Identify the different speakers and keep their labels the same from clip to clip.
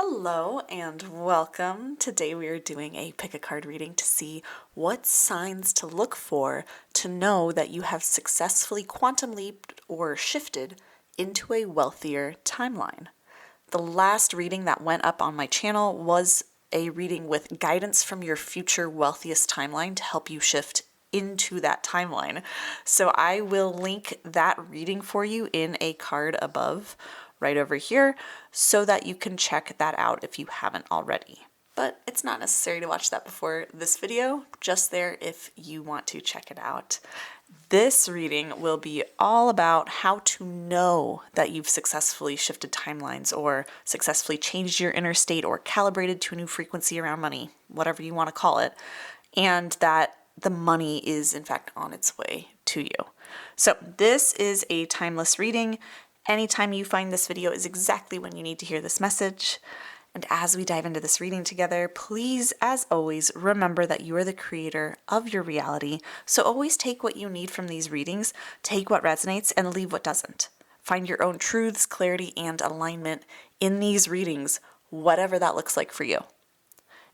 Speaker 1: Hello and welcome. Today we are doing a pick a card reading to see what signs to look for to know that you have successfully quantum leaped or shifted into a wealthier timeline. The last reading that went up on my channel was a reading with guidance from your future wealthiest timeline to help you shift into that timeline. So I will link that reading for you in a card above right over here so that you can check that out if you haven't already. But it's not necessary to watch that before this video, just there if you want to check it out. This reading will be all about how to know that you've successfully shifted timelines or successfully changed your inner state or calibrated to a new frequency around money, whatever you want to call it, and that the money is in fact on its way to you. So this is a timeless reading. Anytime you find this video is exactly when you need to hear this message. And as we dive into this reading together, please, as always, remember that you are the creator of your reality. So always take what you need from these readings, take what resonates, and leave what doesn't. Find your own truths, clarity, and alignment in these readings, whatever that looks like for you.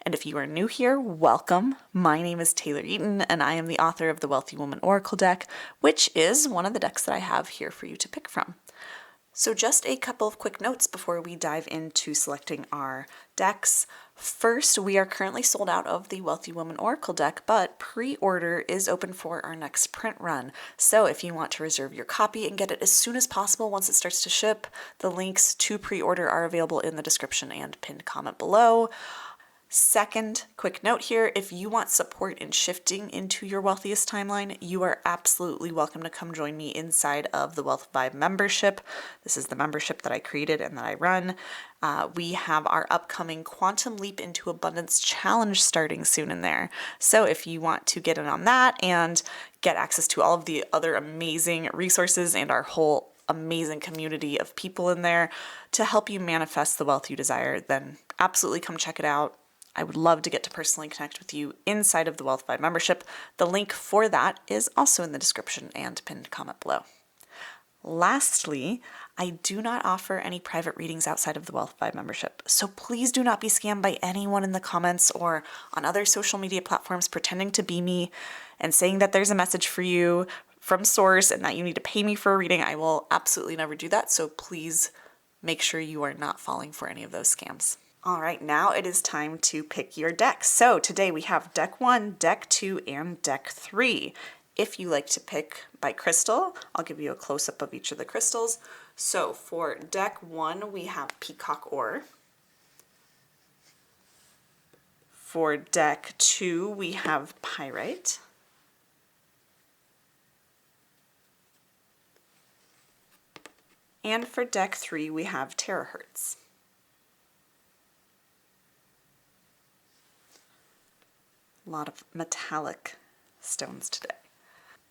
Speaker 1: And if you are new here, welcome. My name is Taylor Eaton, and I am the author of the Wealthy Woman Oracle deck, which is one of the decks that I have here for you to pick from. So just a couple of quick notes before we dive into selecting our decks. First, we are currently sold out of the Wealthy Woman Oracle deck, but pre-order is open for our next print run. So if you want to reserve your copy and get it as soon as possible once it starts to ship, the links to pre-order are available in the description and pinned comment below. Second, quick note here, if you want support in shifting into your wealthiest timeline, you are absolutely welcome to come join me inside of the Wealth Vibe membership. This is the membership that I created and that I run. We have our upcoming Quantum Leap into Abundance challenge starting soon in there. So if you want to get in on that and get access to all of the other amazing resources and our whole amazing community of people in there to help you manifest the wealth you desire, then absolutely come check it out. I would love to get to personally connect with you inside of the Wealth Vibe membership. The link for that is also in the description and pinned comment below. Lastly, I do not offer any private readings outside of the Wealth Vibe membership, so please do not be scammed by anyone in the comments or on other social media platforms pretending to be me and saying that there's a message for you from source and that you need to pay me for a reading. I will absolutely never do that, so please make sure you are not falling for any of those scams. All right, now it is time to pick your decks. So today we have deck 1, deck 2, and deck 3. If you like to pick by crystal, I'll give you a close-up of each of the crystals. So for deck 1, we have Peacock Ore. For deck 2, we have Pyrite. And for deck 3, we have Terahertz. A lot of metallic stones today.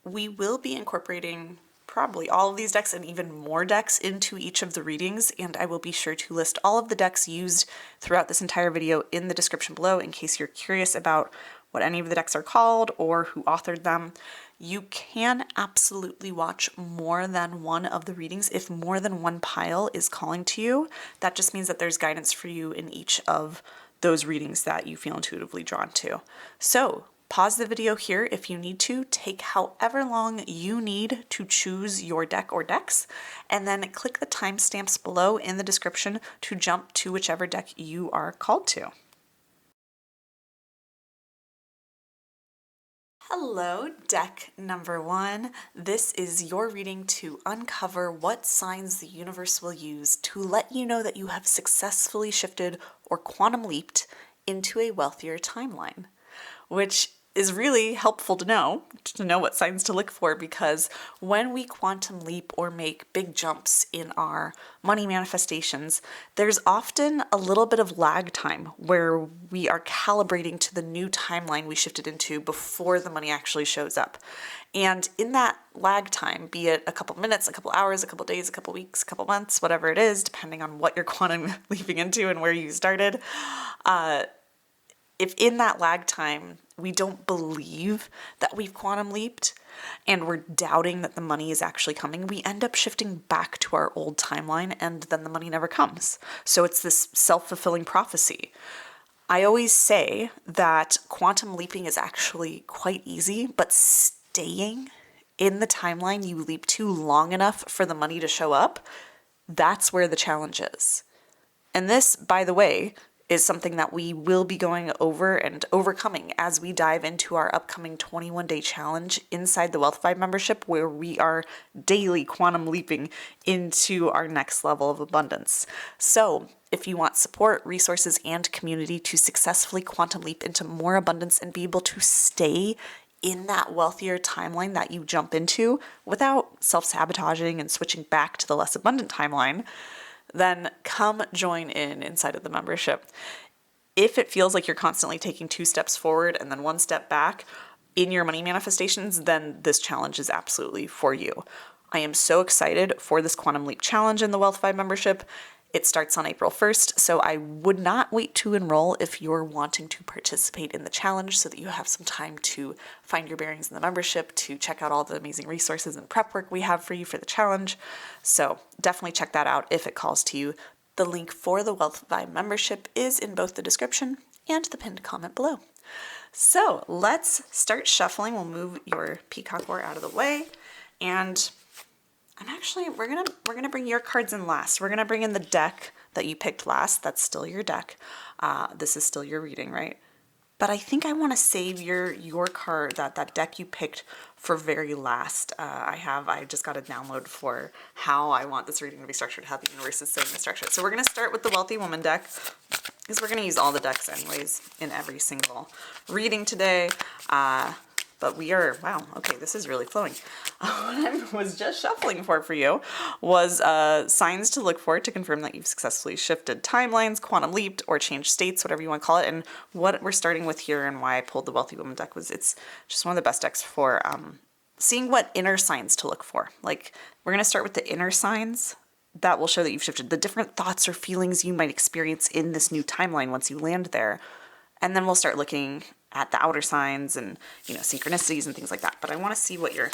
Speaker 1: We will be incorporating probably all of these decks and even more decks into each of the readings, and I will be sure to list all of the decks used throughout this entire video in the description below in case you're curious about what any of the decks are called or who authored them. You can absolutely watch more than one of the readings if more than one pile is calling to you. That just means that there's guidance for you in each of those readings that you feel intuitively drawn to. So pause the video here if you need to, take however long you need to choose your deck or decks, and then click the timestamps below in the description to jump to whichever deck you are called to. Hello, deck number 1. This is your reading to uncover what signs the universe will use to let you know that you have successfully shifted or quantum leaped into a wealthier timeline, which is really helpful to know what signs to look for, because when we quantum leap or make big jumps in our money manifestations, there's often a little bit of lag time where we are calibrating to the new timeline we shifted into before the money actually shows up. And in that lag time, be it a couple minutes, a couple hours, a couple days, a couple weeks, a couple months, whatever it is, depending on what you're quantum leaping into and where you started, if in that lag time we don't believe that we've quantum leaped and we're doubting that the money is actually coming, we end up shifting back to our old timeline and then the money never comes. So it's this self-fulfilling prophecy. I always say that quantum leaping is actually quite easy, but staying in the timeline you leap to long enough for the money to show up, that's where the challenge is. And this, by the way, is something that we will be going over and overcoming as we dive into our upcoming 21-day challenge inside the Wealth Vibe membership, where we are daily quantum leaping into our next level of abundance. So if you want support, resources, and community to successfully quantum leap into more abundance and be able to stay in that wealthier timeline that you jump into without self-sabotaging and switching back to the less abundant timeline, then come join inside of the membership. If it feels like you're constantly taking 2 steps forward and then 1 step back in your money manifestations, then this challenge is absolutely for you. I am so excited for this Quantum Leap Challenge in the Wealth Vibe membership. It starts on April 1st, so I would not wait to enroll if you're wanting to participate in the challenge so that you have some time to find your bearings in the membership, to check out all the amazing resources and prep work we have for you for the challenge. So definitely check that out if it calls to you. The link for the Wealth Vibe membership is in both the description and the pinned comment below. So let's start shuffling. We'll move your Peacock Ore out of the way, and we're gonna bring your cards in last. We're gonna bring in the deck that you picked last. That's still your deck. This is still your reading, right? But I think I want to save your card, that deck you picked, for very last. I just got a download for how I want this reading to be structured, how the universe is saying to structure it. So we're gonna start with the Wealthy Woman deck, because we're gonna use all the decks anyways in every single reading today. But we are, wow, okay, this is really flowing. What I was just shuffling for you was signs to look for to confirm that you've successfully shifted timelines, quantum leaped, or changed states, whatever you want to call it. And what we're starting with here and why I pulled the Wealthy Woman deck was it's just one of the best decks for seeing what inner signs to look for. Like, we're going to start with the inner signs that will show that you've shifted, the different thoughts or feelings you might experience in this new timeline once you land there. And then we'll start looking at the outer signs and, synchronicities and things like that. But I want to see what your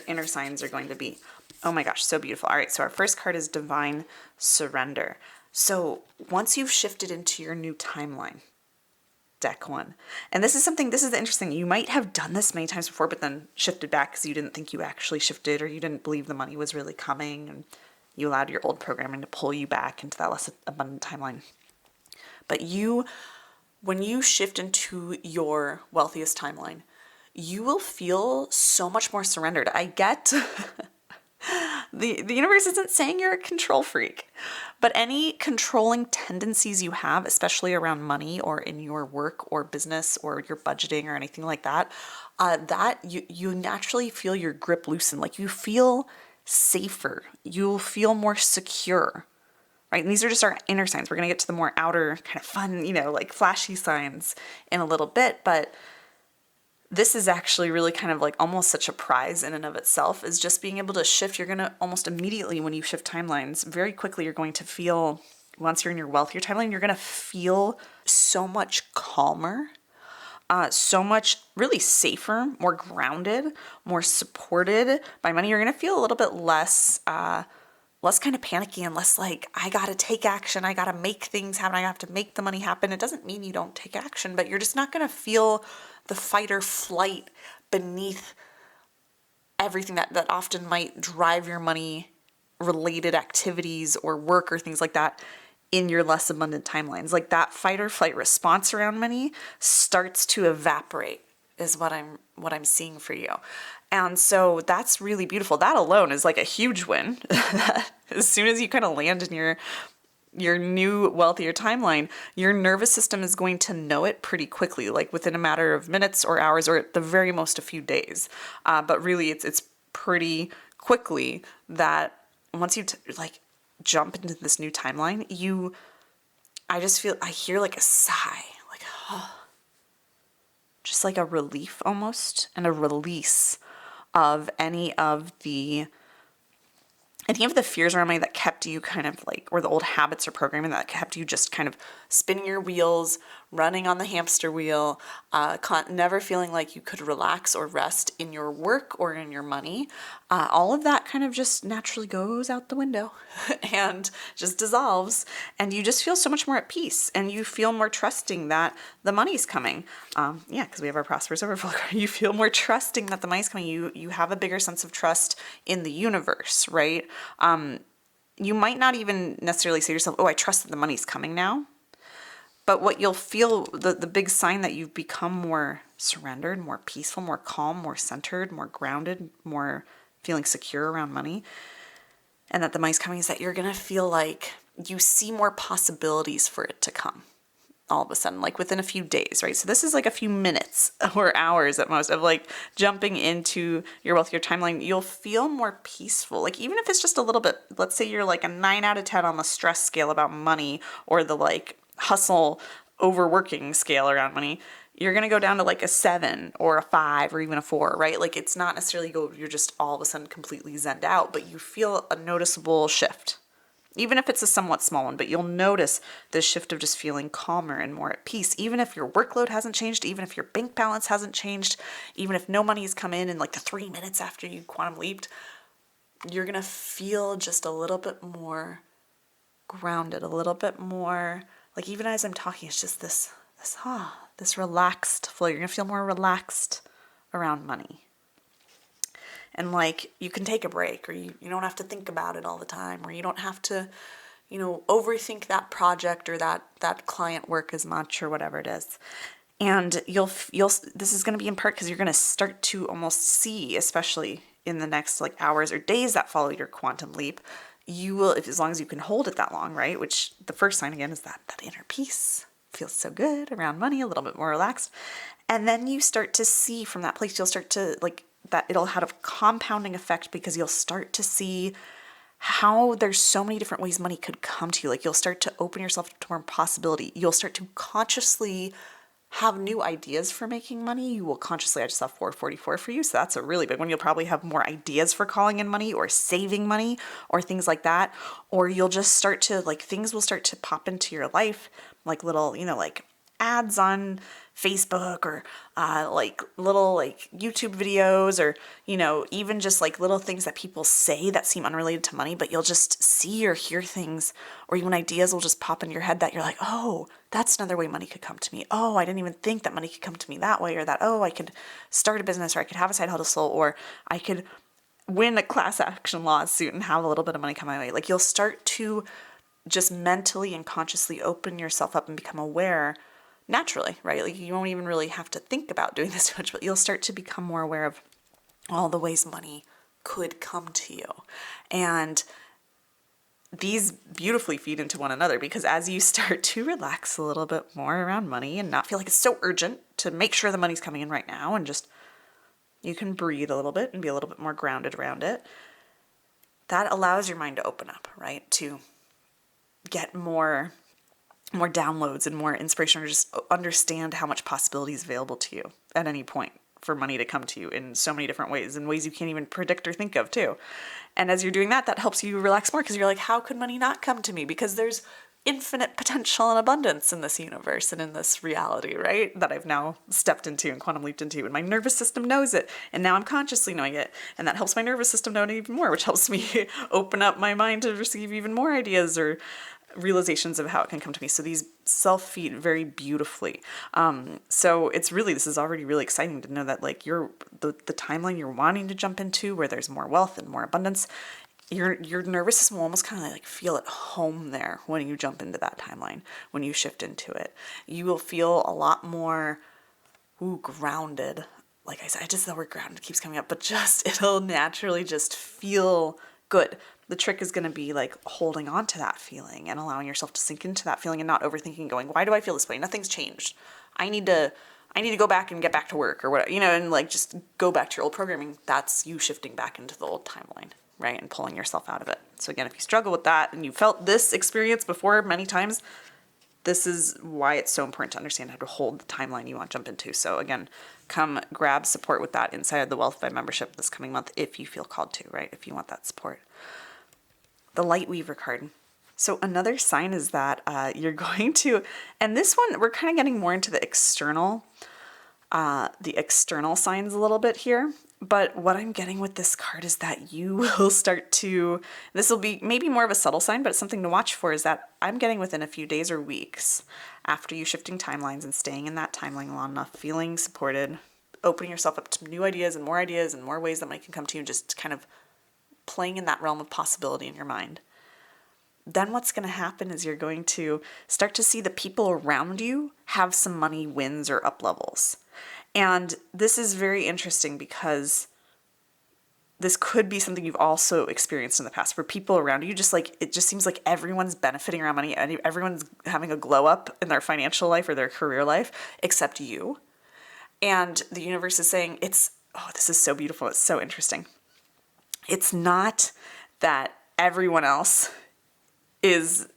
Speaker 1: inner signs are going to be. Oh my gosh, so beautiful. All right, so our first card is Divine Surrender. So once you've shifted into your new timeline, deck 1. And this is the interesting, you might have done this many times before, but then shifted back because you didn't think you actually shifted, or you didn't believe the money was really coming, and you allowed your old programming to pull you back into that less abundant timeline. But when you shift into your wealthiest timeline, you will feel so much more surrendered. I get the universe isn't saying you're a control freak, but any controlling tendencies you have, especially around money or in your work or business or your budgeting or anything like that, that you naturally feel your grip loosen. Like, you feel safer. You'll feel more secure. Right? And these are just our inner signs. We're going to get to the more outer kind of fun, like flashy signs in a little bit. But this is actually really kind of like almost such a prize in and of itself, is just being able to shift. You're going to almost immediately, when you shift timelines, very quickly, you're going to feel, once you're in your wealthier timeline, you're going to feel so much calmer, so much really safer, more grounded, more supported by money. You're going to feel a little bit less kind of panicky and less like, I got to take action. I got to make things happen. I have to make the money happen. It doesn't mean you don't take action, but you're just not going to feel the fight or flight beneath everything that often might drive your money related activities or work or things like that in your less abundant timelines. Like, that fight or flight response around money starts to evaporate, is what I'm seeing for you. And so that's really beautiful. That alone is like a huge win. As soon as you kind of land in your new wealthier timeline, your nervous system is going to know it pretty quickly, like within a matter of minutes or hours, or at the very most a few days. But really, it's pretty quickly that once you jump into this new timeline, I hear like a sigh, like, oh, just like a relief almost, and a release of any of the fears around money that kept you kind of like, or the old habits or programming that kept you just kind of spinning your wheels, running on the hamster wheel, never feeling like you could relax or rest in your work or in your money, all of that kind of just naturally goes out the window and just dissolves. And you just feel so much more at peace, and you feel more trusting that the money's coming. Because we have our prosperous overflow card. You feel more trusting that the money's coming. You have a bigger sense of trust in the universe, right? You might not even necessarily say to yourself, oh, I trust that the money's coming now. But what you'll feel, the big sign that you've become more surrendered, more peaceful, more calm, more centered, more grounded, more feeling secure around money, and that the money's coming, is that you're going to feel like you see more possibilities for it to come all of a sudden, like within a few days, right? So this is like a few minutes or hours at most of like jumping into your wealthier timeline. You'll feel more peaceful. Like even if it's just a little bit, let's say you're like a 9 out of 10 on the stress scale about money, or the like hustle overworking scale around money, you're going to go down to like a 7 or a 5 or even a 4, right? Like it's not necessarily you're just all of a sudden completely zenned out, but you feel a noticeable shift. Even if it's a somewhat small one, but you'll notice this shift of just feeling calmer and more at peace. Even if your workload hasn't changed, even if your bank balance hasn't changed, even if no money's come in like the 3 minutes after you quantum leaped, you're going to feel just a little bit more grounded, a little bit more, like even as I'm talking, it's just this relaxed flow. You're going to feel more relaxed around money. And like you can take a break, or you don't have to think about it all the time, or you don't have to, overthink that project or that client work as much, or whatever it is. And you'll this is going to be in part because you're going to start to almost see, especially in the next like hours or days that follow your quantum leap, you will, as long as you can hold it that long, right? Which the first sign again is that inner peace feels so good around money, a little bit more relaxed. And then you start to see from that place, you'll start to like, that it'll have a compounding effect, because you'll start to see how there's so many different ways money could come to you. Like you'll start to open yourself to more possibility. You'll start to consciously have new ideas for making money. You will consciously, I just saw 444 for you, so that's a really big one. You'll probably have more ideas for calling in money or saving money or things like that. Or you'll just start to, like, things will start to pop into your life, like little, like ads on Facebook, or like little like YouTube videos, or even just like little things that people say that seem unrelated to money, but you'll just see or hear things, or even ideas will just pop in your head that you're like, oh, that's another way money could come to me. Oh, I didn't even think that money could come to me that way, or that, oh, I could start a business, or I could have a side hustle, or I could win a class action lawsuit and have a little bit of money come my way. Like you'll start to just mentally and consciously open yourself up and become aware naturally, right? Like you won't even really have to think about doing this too much, but you'll start to become more aware of all the ways money could come to you. And these beautifully feed into one another, because as you start to relax a little bit more around money and not feel like it's so urgent to make sure the money's coming in right now, and just you can breathe a little bit and be a little bit more grounded around it, that allows your mind to open up, right? To get more downloads and more inspiration, or just understand how much possibility is available to you at any point for money to come to you in so many different ways, in ways you can't even predict or think of too. And as you're doing that, that helps you relax more, because you're like, how could money not come to me? Because there's infinite potential and abundance in this universe and in this reality, right? That I've now stepped into and quantum leaped into, and my nervous system knows it, and now I'm consciously knowing it, and that helps my nervous system know it even more, which helps me open up my mind to receive even more ideas or realizations of how it can come to me. So these self-feed very beautifully. So it's really, this is already really exciting to know that like the timeline you're wanting to jump into, where there's more wealth and more abundance, your nervous system will almost kind of like feel at home there when you jump into that timeline, when you shift into it. You will feel a lot more grounded. Like I said, just the word grounded keeps coming up, but just it'll naturally just feel good. The trick is going to be like holding on to that feeling and allowing yourself to sink into that feeling, and not overthinking, going, why do I feel this way? Nothing's changed. I need to go back and get back to work, or whatever, and like just go back to your old programming. That's you shifting back into the old timeline, right? And pulling yourself out of it. So again, if you struggle with that and you felt this experience before many times, this is why it's so important to understand how to hold the timeline you want to jump into. So again, come grab support with that inside of the Wealth by membership this coming month, if you feel called to, right? If you want that support. the Light Weaver card. So another sign is that you're going to, and this one, we're kind of getting more into the external signs a little bit here. But what I'm getting with this card is that you will start to, this will be maybe more of a subtle sign, but it's something to watch for, is that I'm getting within a few days or weeks after you shifting timelines and staying in that timeline long enough, feeling supported, opening yourself up to new ideas and more ways that might can come to you, and just kind of playing in that realm of possibility in your mind. Then what's going to happen is you're going to start to see the people around you have some money wins or up levels. And this is very interesting because this could be something you've also experienced in the past, where people around you just like, it just seems like everyone's benefiting around money. Everyone's having a glow up in their financial life or their career life, except you. And the universe is saying this is so beautiful. It's so interesting. It's not that everyone else is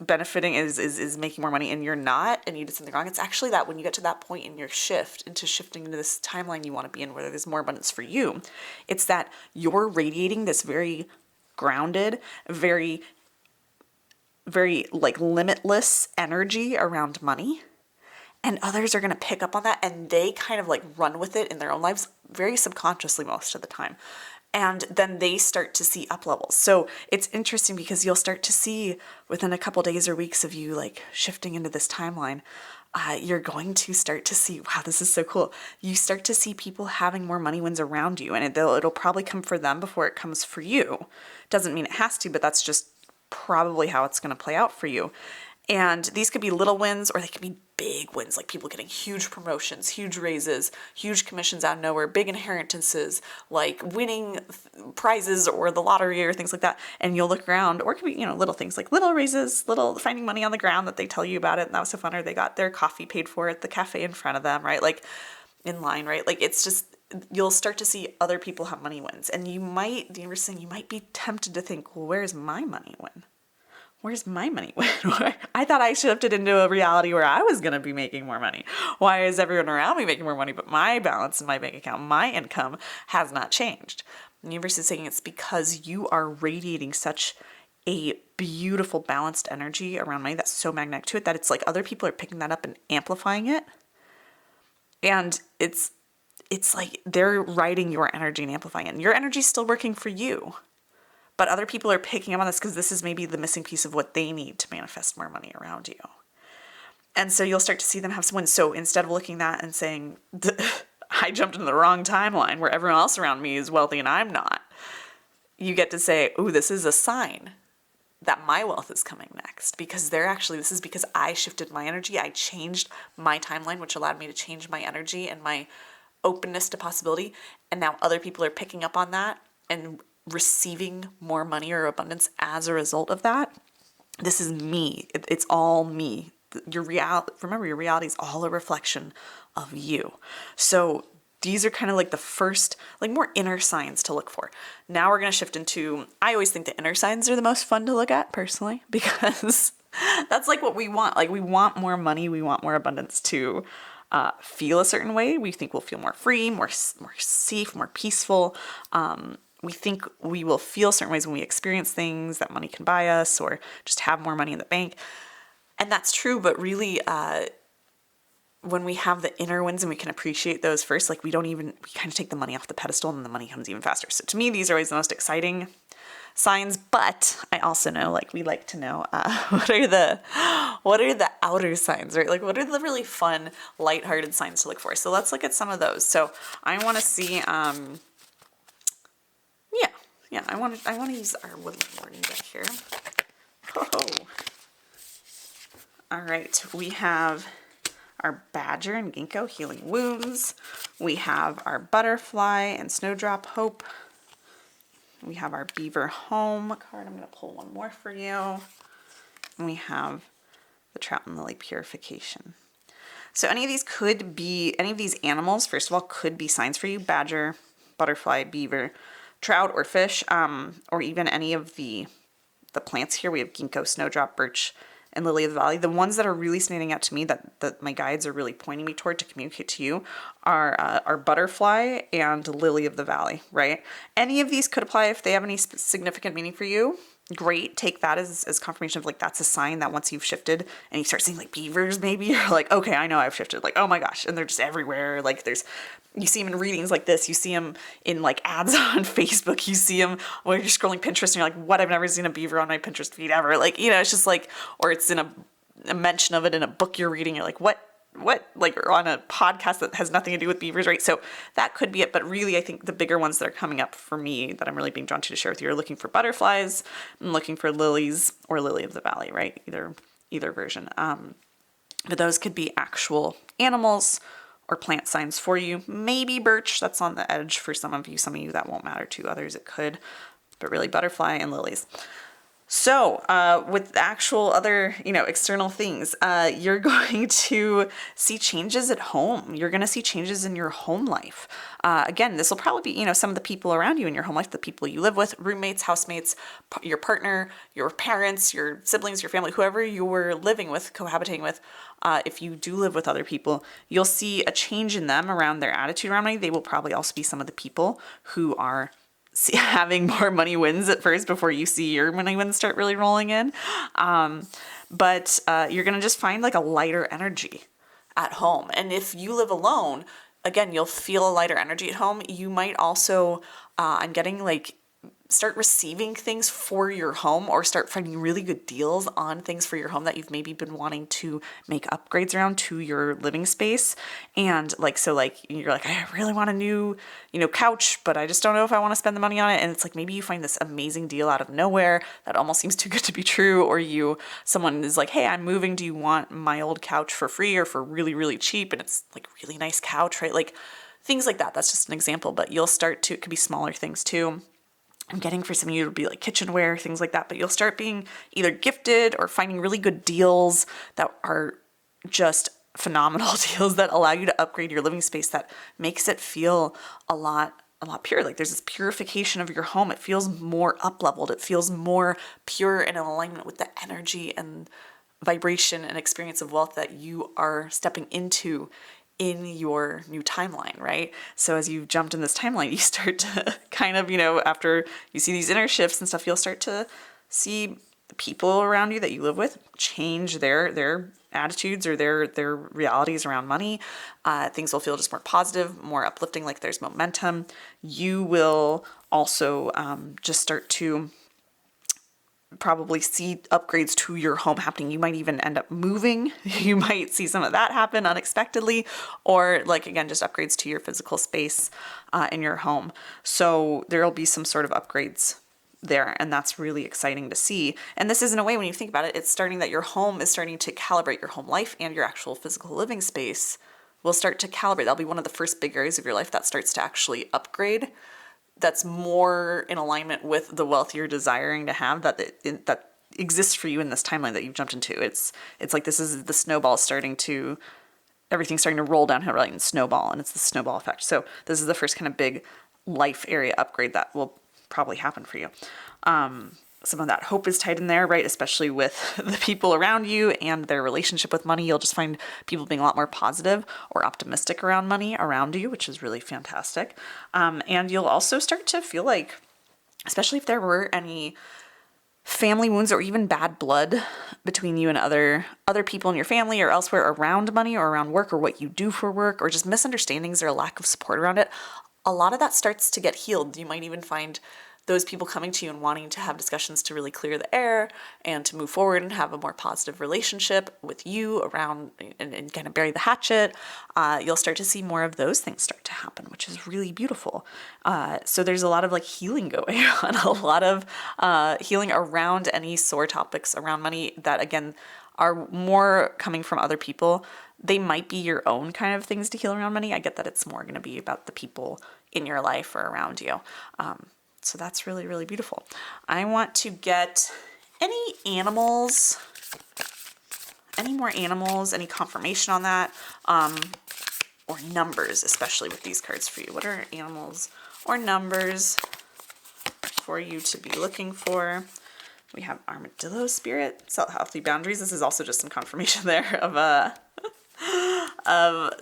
Speaker 1: benefiting, is making more money and you're not, and you did something wrong. It's actually that when you get to that point in your shifting into this timeline you want to be in, where there's more abundance for you, it's that you're radiating this very grounded, very, very like limitless energy around money. And others are going to pick up on that, and they kind of like run with it in their own lives, very subconsciously most of the time. And then they start to see up levels. So it's interesting because you'll start to see within a couple days or weeks of you like shifting into this timeline, you're going to start to see, wow, this is so cool. You start to see people having more money wins around you, and it'll probably come for them before it comes for you. Doesn't mean it has to, but that's just probably how it's going to play out for you. And these could be little wins, or they could be big wins, like people getting huge promotions, huge raises, huge commissions out of nowhere, big inheritances, like winning prizes or the lottery or things like that. And you'll look around, or it could be, little things like little raises, little finding money on the ground that they tell you about it, and that was so fun, or they got their coffee paid for at the cafe in front of them, right? Like in line, right? Like it's just, you'll start to see other people have money wins. And the universe is saying, you might be tempted to think, well, where's my money win? Where's my money? I thought I shifted into a reality where I was going to be making more money. Why is everyone around me making more money, but my balance in my bank account, my income has not changed? The universe is saying it's because you are radiating such a beautiful, balanced energy around money that's so magnetic to it that it's like other people are picking that up and amplifying it. And it's like they're riding your energy and amplifying it. And your energy is still working for you. But other people are picking up on this because this is maybe the missing piece of what they need to manifest more money around you. And so you'll start to see them have some wins. So instead of looking at that and saying, I jumped into the wrong timeline where everyone else around me is wealthy and I'm not, you get to say, ooh, this is a sign that my wealth is coming next, because this is because I shifted my energy. I changed my timeline, which allowed me to change my energy and my openness to possibility. And now other people are picking up on that and receiving more money or abundance as a result of that. This is me. It's all me. Remember, your reality is all a reflection of you. So these are kind of like the first, like more inner signs to look for. Now we're going to shift into, I always think the inner signs are the most fun to look at personally, because that's like what we want. Like we want more money. We want more abundance to feel a certain way. We think we'll feel more free, more safe, more peaceful. We think we will feel certain ways when we experience things that money can buy us, or just have more money in the bank. And that's true, but really, when we have the inner wins and we can appreciate those first, like we kind of take the money off the pedestal and the money comes even faster. So to me, these are always the most exciting signs, but I also know, like, we like to know, what are the outer signs, right? Like, what are the really fun, lighthearted signs to look for? So let's look at some of those. So I want to see, I want to use our woodland warning deck here. Oh. All right, we have our badger and ginkgo healing wounds. We have our butterfly and snowdrop hope. We have our beaver home card. I'm going to pull one more for you. And we have the trout and lily purification. So any of these animals, first of all, could be signs for you. Badger, butterfly, beaver, trout, or fish, or even any of the plants here. We have ginkgo, snowdrop, birch, and lily of the valley. The ones that are really standing out to me that my guides are really pointing me toward to communicate to you are butterfly and lily of the valley, right? Any of these could apply if they have any significant meaning for you. great. Take that as confirmation of like, that's a sign that once you've shifted and you start seeing like beavers, maybe you're like, okay, I know I've shifted. Like, oh my gosh. And they're just everywhere. Like you see them in readings like this. You see them in like ads on Facebook. You see them when you're scrolling Pinterest and you're like, what? I've never seen a beaver on my Pinterest feed ever. Like, it's just like, or it's in a mention of it in a book you're reading. You're like, what, like, or on a podcast that has nothing to do with beavers, right? So that could be it. But really, I think the bigger ones that are coming up for me that I'm really being drawn to share with you are looking for butterflies and looking for lilies or lily of the valley, right? Either version. But those could be actual animals or plant signs for you. Maybe birch, that's on the edge for some of you that won't matter to others, it could, but really butterfly and lilies. So with the actual other, external things, you're going to see changes at home. You're going to see changes in your home life. Again, this will probably be, some of the people around you in your home life, the people you live with, roommates, housemates, your partner, your parents, your siblings, your family, whoever you were living with, cohabitating with. If you do live with other people, you'll see a change in them around their attitude around money. They will probably also be some of the people who are having more money wins at first before you see your money wins start really rolling in. But you're going to just find like a lighter energy at home. And if you live alone, again, you'll feel a lighter energy at home. You might also, I'm getting like, start receiving things for your home or start finding really good deals on things for your home that you've maybe been wanting to make upgrades around to your living space. And you're like, I really want a new, couch, but I just don't know if I want to spend the money on it. And it's like, maybe you find this amazing deal out of nowhere that almost seems too good to be true. Or someone is like, hey, I'm moving. Do you want my old couch for free or for really, really cheap? And it's like really nice couch, right? Like things like that. That's just an example, but it could be smaller things too. I'm getting for some of you to be like kitchenware, things like that, but you'll start being either gifted or finding really good deals that are just phenomenal deals that allow you to upgrade your living space that makes it feel a lot pure. Like there's this purification of your home. It feels more up-leveled. It feels more pure and in alignment with the energy and vibration and experience of wealth that you are stepping into in your new timeline, right? So as you've jumped in this timeline, you start to kind of, after you see these inner shifts and stuff, you'll start to see the people around you that you live with change their attitudes or their realities around money. Things will feel just more positive, more uplifting, like there's momentum. You will also just start to probably see upgrades to your home happening. You might even end up moving. You might see some of that happen unexpectedly, or like, again, just upgrades to your physical space in your home. So there'll be some sort of upgrades there, and that's really exciting to see. And this is, in a way, when you think about it, it's starting that your home is starting to calibrate your home life, and your actual physical living space will start to calibrate. That'll be one of the first big areas of your life that starts to actually upgrade. That's more in alignment with the wealth you're desiring to have that exists for you in this timeline that you've jumped into. It's like this is the snowball everything's starting to roll downhill, right, and snowball, and it's the snowball effect. So this is the first kind of big life area upgrade that will probably happen for you. Some of that hope is tied in there, right? Especially with the people around you and their relationship with money. You'll just find people being a lot more positive or optimistic around money around you, which is really fantastic. And you'll also start to feel like, especially if there were any family wounds or even bad blood between you and other people in your family or elsewhere around money or around work or what you do for work, or just misunderstandings or a lack of support around it, a lot of that starts to get healed. You might even find those people coming to you and wanting to have discussions to really clear the air and to move forward and have a more positive relationship with you around and kind of bury the hatchet. You'll start to see more of those things start to happen, which is really beautiful. So there's a lot of like healing going on, a lot of healing around any sore topics around money that, again, are more coming from other people. They might be your own kind of things to heal around money. I get that it's more going to be about the people in your life or around you. So that's really, really beautiful. I want to get any more animals, any confirmation on that, or numbers, especially with these cards for you. What are animals or numbers for you to be looking for? We have armadillo spirit, set healthy boundaries. This is also just some confirmation there of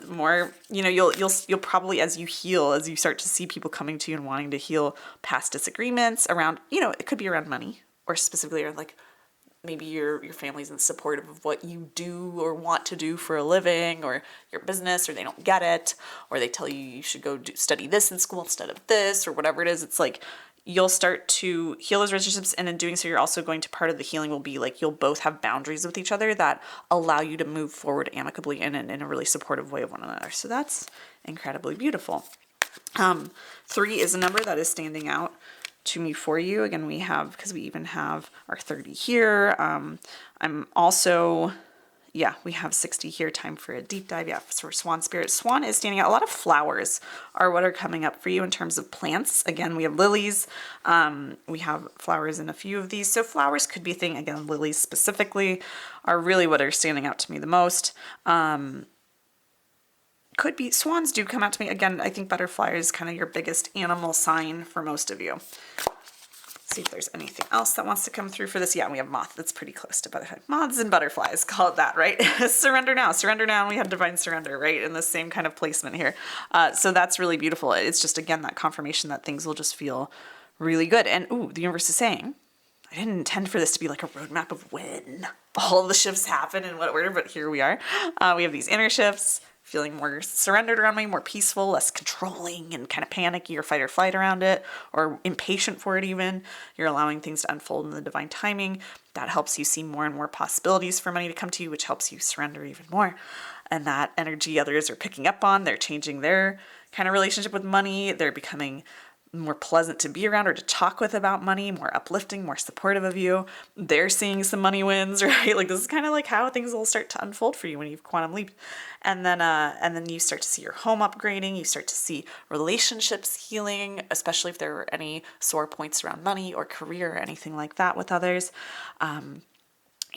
Speaker 1: more, you'll probably, as you heal, as you start to see people coming to you and wanting to heal past disagreements around, it could be around money, or specifically are like, maybe your family's in supportive of what you do or want to do for a living, or your business, or they don't get it, or they tell you you should go study this in school instead of this, or whatever it is. It's like you'll start to heal those relationships, and in doing so, you're also going to, part of the healing will be like you'll both have boundaries with each other that allow you to move forward amicably and in a really supportive way of one another. So that's incredibly beautiful. 3 is a number that is standing out to me for you. Again, we have, because we even have our 30 here. I'm also, yeah, we have 60 here. Time for a deep dive. Yeah, for Swan Spirit. Swan is standing out. A lot of flowers are what are coming up for you in terms of plants. Again, we have lilies. We have flowers in a few of these. So flowers could be a thing. Again, lilies specifically are really what are standing out to me the most. Could be, swans do come out to me. Again, I think butterfly is kind of your biggest animal sign for most of you. Let's see if there's anything else that wants to come through for this. Yeah, we have moth. That's pretty close to butterfly. Moths and butterflies, call it that, right? Surrender now. Surrender now. And we have divine surrender, right? In the same kind of placement here. So that's really beautiful. It's just, again, that confirmation that things will just feel really good. And ooh, the universe is saying, I didn't intend for this to be like a roadmap of when all of the shifts happen and what order, but here we are. We have these inner shifts, feeling more surrendered around me, more peaceful, less controlling and kind of panicky or fight or flight around it, or impatient for it even. You're allowing things to unfold in the divine timing. That helps you see more and more possibilities for money to come to you, which helps you surrender even more. And that energy others are picking up on. They're changing their kind of relationship with money. They're becoming more pleasant to be around or to talk with about money, more uplifting, more supportive of you. They're seeing some money wins, right? Like this is kind of like how things will start to unfold for you when you've quantum leaped. And then you start to see your home upgrading. You start to see relationships healing, especially if there are any sore points around money or career or anything like that with others.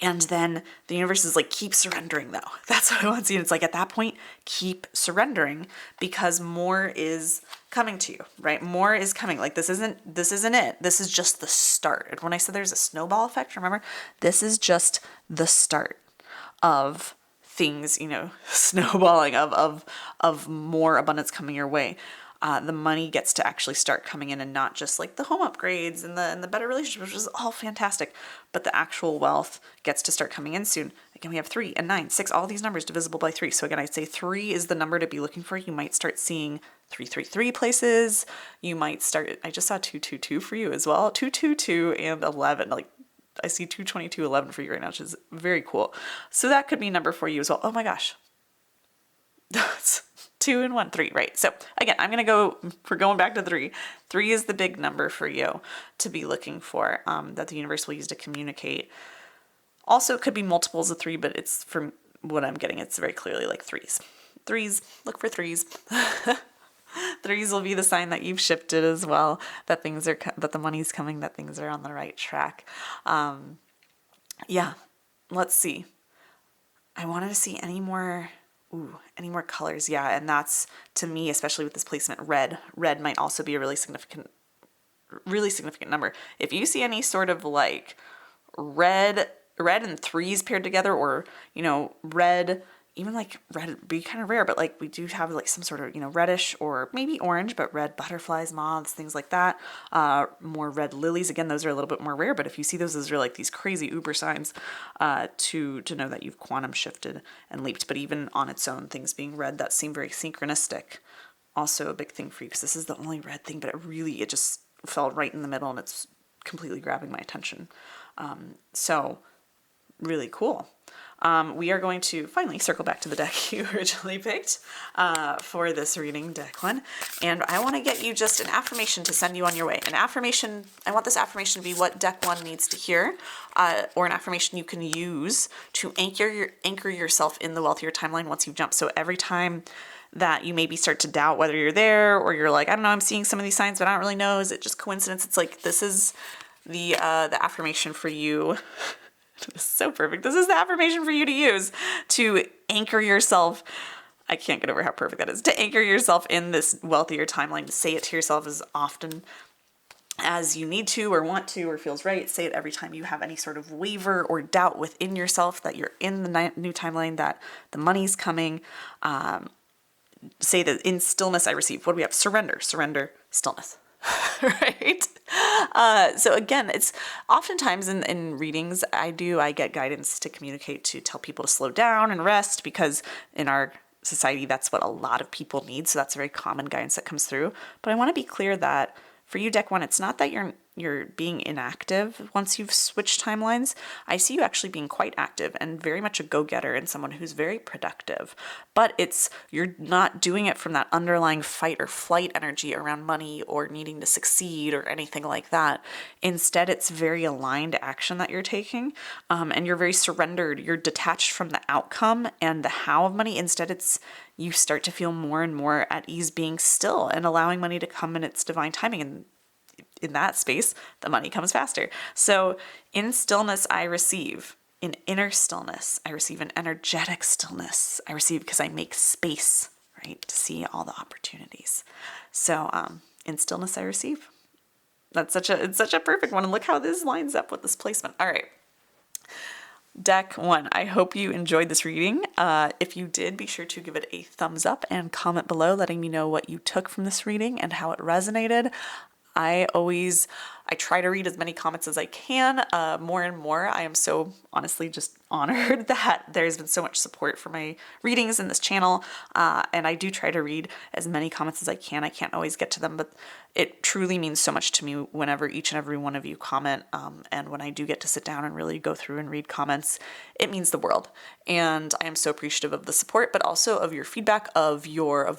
Speaker 1: And then the universe is like, keep surrendering though. That's what I want to see. And it's like, at that point, keep surrendering because more is coming to you, right? More is coming. Like this isn't it. This is just the start. And when I said there's a snowball effect, remember, this is just the start of things, snowballing of more abundance coming your way. The money gets to actually start coming in, and not just like the home upgrades and the better relationship, which is all fantastic, but the actual wealth gets to start coming in soon. Again, we have 3 and 9, 6, all these numbers divisible by 3. So again, I'd say 3 is the number to be looking for. You might start seeing 333 places. You might start, I just saw 222 for you as well. 222 and 11, like I see 222, 11 for you right now, which is very cool. So that could be a number for you as well. Oh my gosh. That's 2 and 1, 3, right? So again, we're going back to 3. 3 is the big number for you to be looking for, that the universe will use to communicate. Also, it could be multiples of 3, but it's, from what I'm getting, it's very clearly like 3s. 3s, look for 3s. 3s will be the sign that you've shifted as well, that that the money's coming, that things are on the right track. Yeah, let's see. I wanted to see any more colors. Yeah, and that's, to me, especially with this placement, red. Red might also be a really significant number. If you see any sort of like red and 3s paired together, or red, even like red would be kind of rare, but like we do have like some sort of reddish or maybe orange, but red butterflies, moths, things like that. More red lilies, again, those are a little bit more rare, but if you see those are like these crazy uber signs to know that you've quantum shifted and leaped. But even on its own, things being red that seem very synchronistic, also a big thing for you, because this is the only red thing, but it just fell right in the middle, and it's completely grabbing my attention. So really cool. We are going to finally circle back to the deck you originally picked for this reading, deck 1. And I want to get you just an affirmation to send you on your way. An affirmation, I want this affirmation to be what deck 1 needs to hear, or an affirmation you can use to anchor yourself in the wealthier timeline once you've jumped. So every time that you maybe start to doubt whether you're there, or you're like, I don't know, I'm seeing some of these signs, but I don't really know. Is it just coincidence? It's like, this is the affirmation for you. This is so perfect. This is the affirmation for you to use to anchor yourself. I can't get over how perfect that is. To anchor yourself in this wealthier timeline, to say it to yourself as often as you need to or want to or feels right. Say it every time you have any sort of waver or doubt within yourself that you're in the new timeline, that the money's coming. Say that in stillness I receive. What do we have? Surrender, stillness, right? So again, it's oftentimes in readings, I get guidance to communicate, to tell people to slow down and rest, because in our society, that's what a lot of people need. So that's a very common guidance that comes through. But I want to be clear that for you, Deck 1, it's not that you're being inactive once you've switched timelines. I see you actually being quite active and very much a go-getter and someone who's very productive. But you're not doing it from that underlying fight or flight energy around money or needing to succeed or anything like that. Instead, it's very aligned action that you're taking, and you're very surrendered. You're detached from the outcome and the how of money. Instead, you start to feel more and more at ease being still and allowing money to come in its divine timing. And in that space, the money comes faster. So in stillness, I receive. In inner stillness, I receive an energetic stillness. I receive because I make space, right, to see all the opportunities. So in stillness, I receive. It's such a perfect one. And look how this lines up with this placement. All right. Deck 1, I hope you enjoyed this reading. If you did, be sure to give it a thumbs up and comment below letting me know what you took from this reading and how it resonated. I try to read as many comments as I can, more and more. I am so honestly just honored that there's been so much support for my readings in this channel, and I do try to read as many comments as I can. I can't always get to them, but it truly means so much to me whenever each and every one of you comment, and when I do get to sit down and really go through and read comments, it means the world. And I am so appreciative of the support, but also of your feedback, of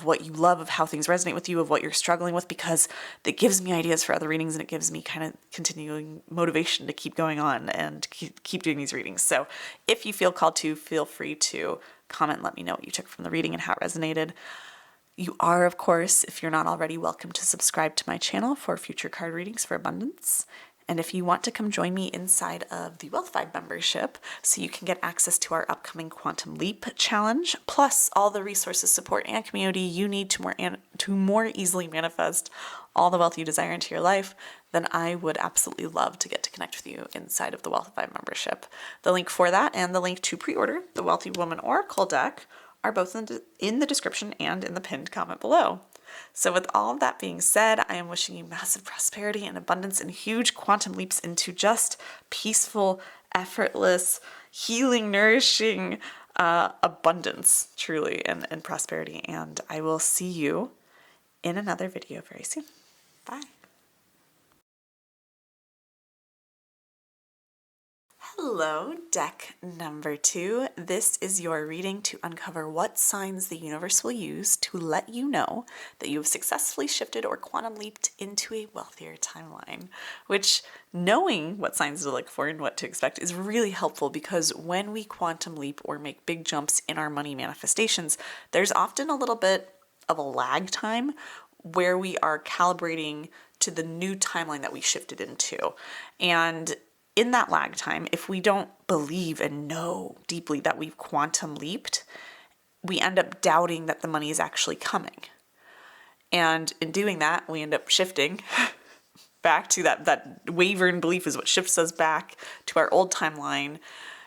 Speaker 1: what you love, of how things resonate with you, of what you're struggling with, because it gives me ideas for other readings and it gives me kind of continuing motivation to keep going on and keep doing these readings. So if you feel called to, feel free to comment and let me know what you took from the reading and how it resonated. You are, of course, if you're not already, welcome to subscribe to my channel for future card readings for abundance. And if you want to come join me inside of the Wealth Vibe membership so you can get access to our upcoming Quantum Leap challenge, plus all the resources, support, and community you need to more easily manifest all the wealth you desire into your life, then I would absolutely love to get to connect with you inside of the Wealth Vibe membership. The link for that and the link to pre-order the Wealthy Woman Oracle deck are both in the description and in the pinned comment below. So with all of that being said, I am wishing you massive prosperity and abundance and huge quantum leaps into just peaceful, effortless, healing, nourishing abundance, truly, and prosperity. And I will see you in another video very soon. Bye. Hello, deck number 2. This is your reading to uncover what signs the universe will use to let you know that you have successfully shifted or quantum leaped into a wealthier timeline, which knowing what signs to look for and what to expect is really helpful, because when we quantum leap or make big jumps in our money manifestations, there's often a little bit of a lag time where we are calibrating to the new timeline that we shifted into. And in that lag time, if we don't believe and know deeply that we've quantum leaped, we end up doubting that the money is actually coming. And in doing that, we end up shifting back to that wavering belief is what shifts us back to our old timeline.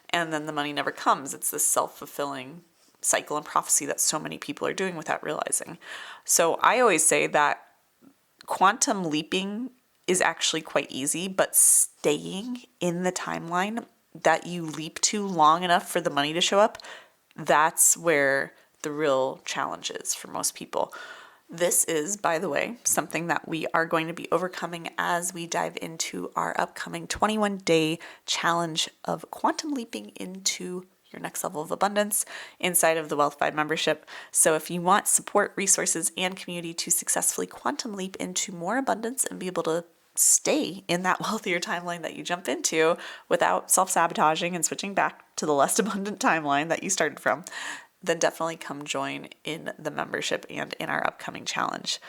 Speaker 1: And then the money never comes. It's this self-fulfilling cycle and prophecy that so many people are doing without realizing. So I always say that quantum leaping is actually quite easy, but staying in the timeline that you leap to long enough for the money to show up, that's where the real challenge is for most people. This is, by the way, something that we are going to be overcoming as we dive into our upcoming 21-day challenge of quantum leaping into your next level of abundance inside of the Wealth Vibe membership. So if you want support, resources, and community to successfully quantum leap into more abundance and be able to stay in that wealthier timeline that you jump into without self-sabotaging and switching back to the less abundant timeline that you started from, then definitely come join in the membership and in our upcoming challenge.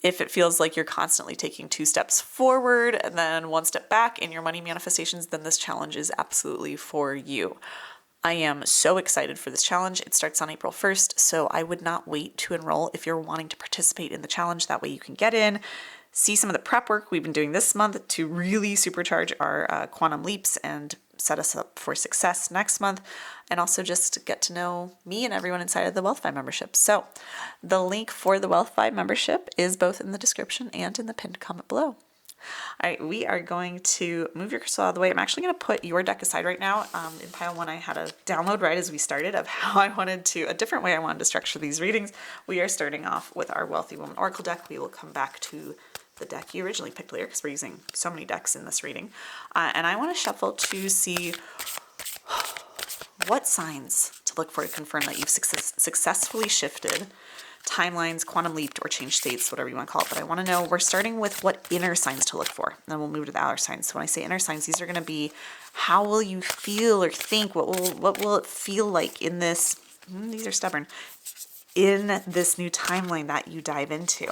Speaker 1: If it feels like you're constantly taking 2 steps forward and then 1 step back in your money manifestations, then this challenge is absolutely for you. I am so excited for this challenge. It starts on April 1st, so I would not wait to enroll if you're wanting to participate in the challenge. That way you can get in, see some of the prep work we've been doing this month to really supercharge our quantum leaps and set us up for success next month, and also just get to know me and everyone inside of the Wealth Vibe membership. So the link for the Wealth Vibe membership is both in the description and in the pinned comment below. All right, we are going to move your crystal out of the way. I'm actually going to put your deck aside right now. In pile one, I had a download right as we started of how I wanted to, a different way I wanted to structure these readings. We are starting off with our Wealthy Woman Oracle deck. We will come back to the deck you originally picked later because we're using so many decks in this reading. And I want to shuffle to see what signs to look for to confirm that you've successfully shifted timelines, quantum leaped, or changed states, whatever you want to call it. But I want to know, we're starting with what inner signs to look for. Then we'll move to the outer signs. So when I say inner signs, these are going to be, how will you feel or think? What will it feel like in this, these are stubborn, in this new timeline that you dive into.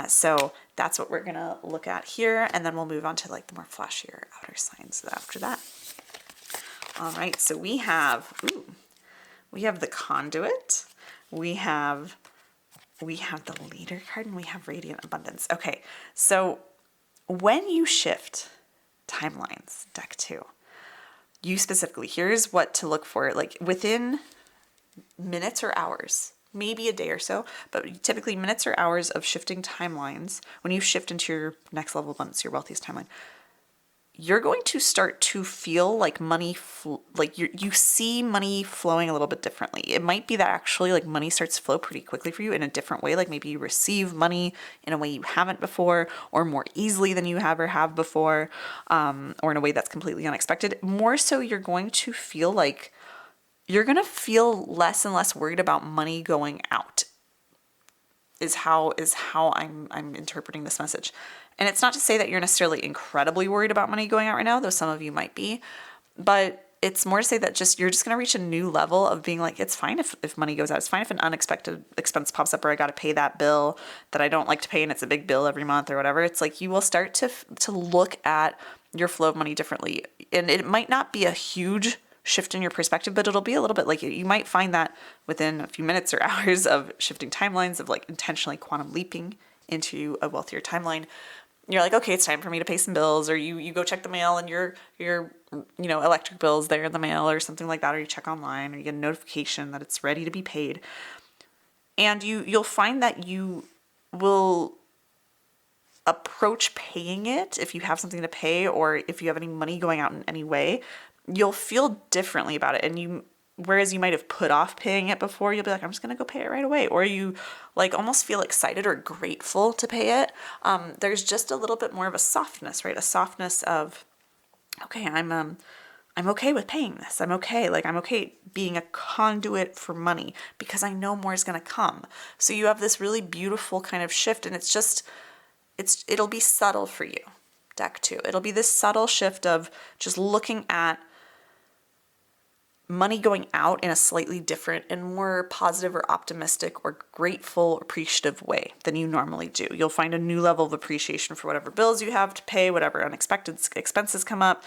Speaker 1: So that's what we're going to look at here. And then we'll move on to like the more flashier outer signs after that. All right. So we have the Conduit. We have the Leader card, and we have Radiant Abundance. Okay. So when you shift timelines, deck 2, you specifically, here's what to look for, like within minutes or hours, maybe a day or so, but typically minutes or hours of shifting timelines. When you shift into your next level of abundance, your wealthiest timeline, you're going to start to feel like money, like you see money flowing a little bit differently. It might be that actually like money starts to flow pretty quickly for you in a different way. Like maybe you receive money in a way you haven't before, or more easily than you have before, or in a way that's completely unexpected. More so, you're going to feel like you're going to feel less and less worried about money going out is how I'm interpreting this message. And it's not to say that you're necessarily incredibly worried about money going out right now, though some of you might be, but it's more to say that you're just going to reach a new level of being like, it's fine if money goes out. It's fine if an unexpected expense pops up, or I got to pay that bill that I don't like to pay and it's a big bill every month or whatever. It's like you will start to look at your flow of money differently. And it might not be a huge shift in your perspective, but it'll be a little bit like you might find that within a few minutes or hours of shifting timelines, of like intentionally quantum leaping into a wealthier timeline. You're like, okay, it's time for me to pay some bills, or you go check the mail and your electric bill's there in the mail or something like that, or you check online, or you get a notification that it's ready to be paid. And you'll find that you will approach paying it, if you have something to pay, or if you have any money going out in any way, you'll feel differently about it. And whereas you might have put off paying it before, you'll be like, I'm just going to go pay it right away. Or you like almost feel excited or grateful to pay it. There's just a little bit more of a softness, right? A softness of, okay, I'm okay with paying this. I'm okay. Like I'm okay being a conduit for money because I know more is going to come. So you have this really beautiful kind of shift, and it'll be subtle for you, deck 2. It'll be this subtle shift of just looking at money going out in a slightly different and more positive or optimistic or grateful, appreciative way than you normally do. You'll find a new level of appreciation for whatever bills you have to pay, whatever unexpected expenses come up.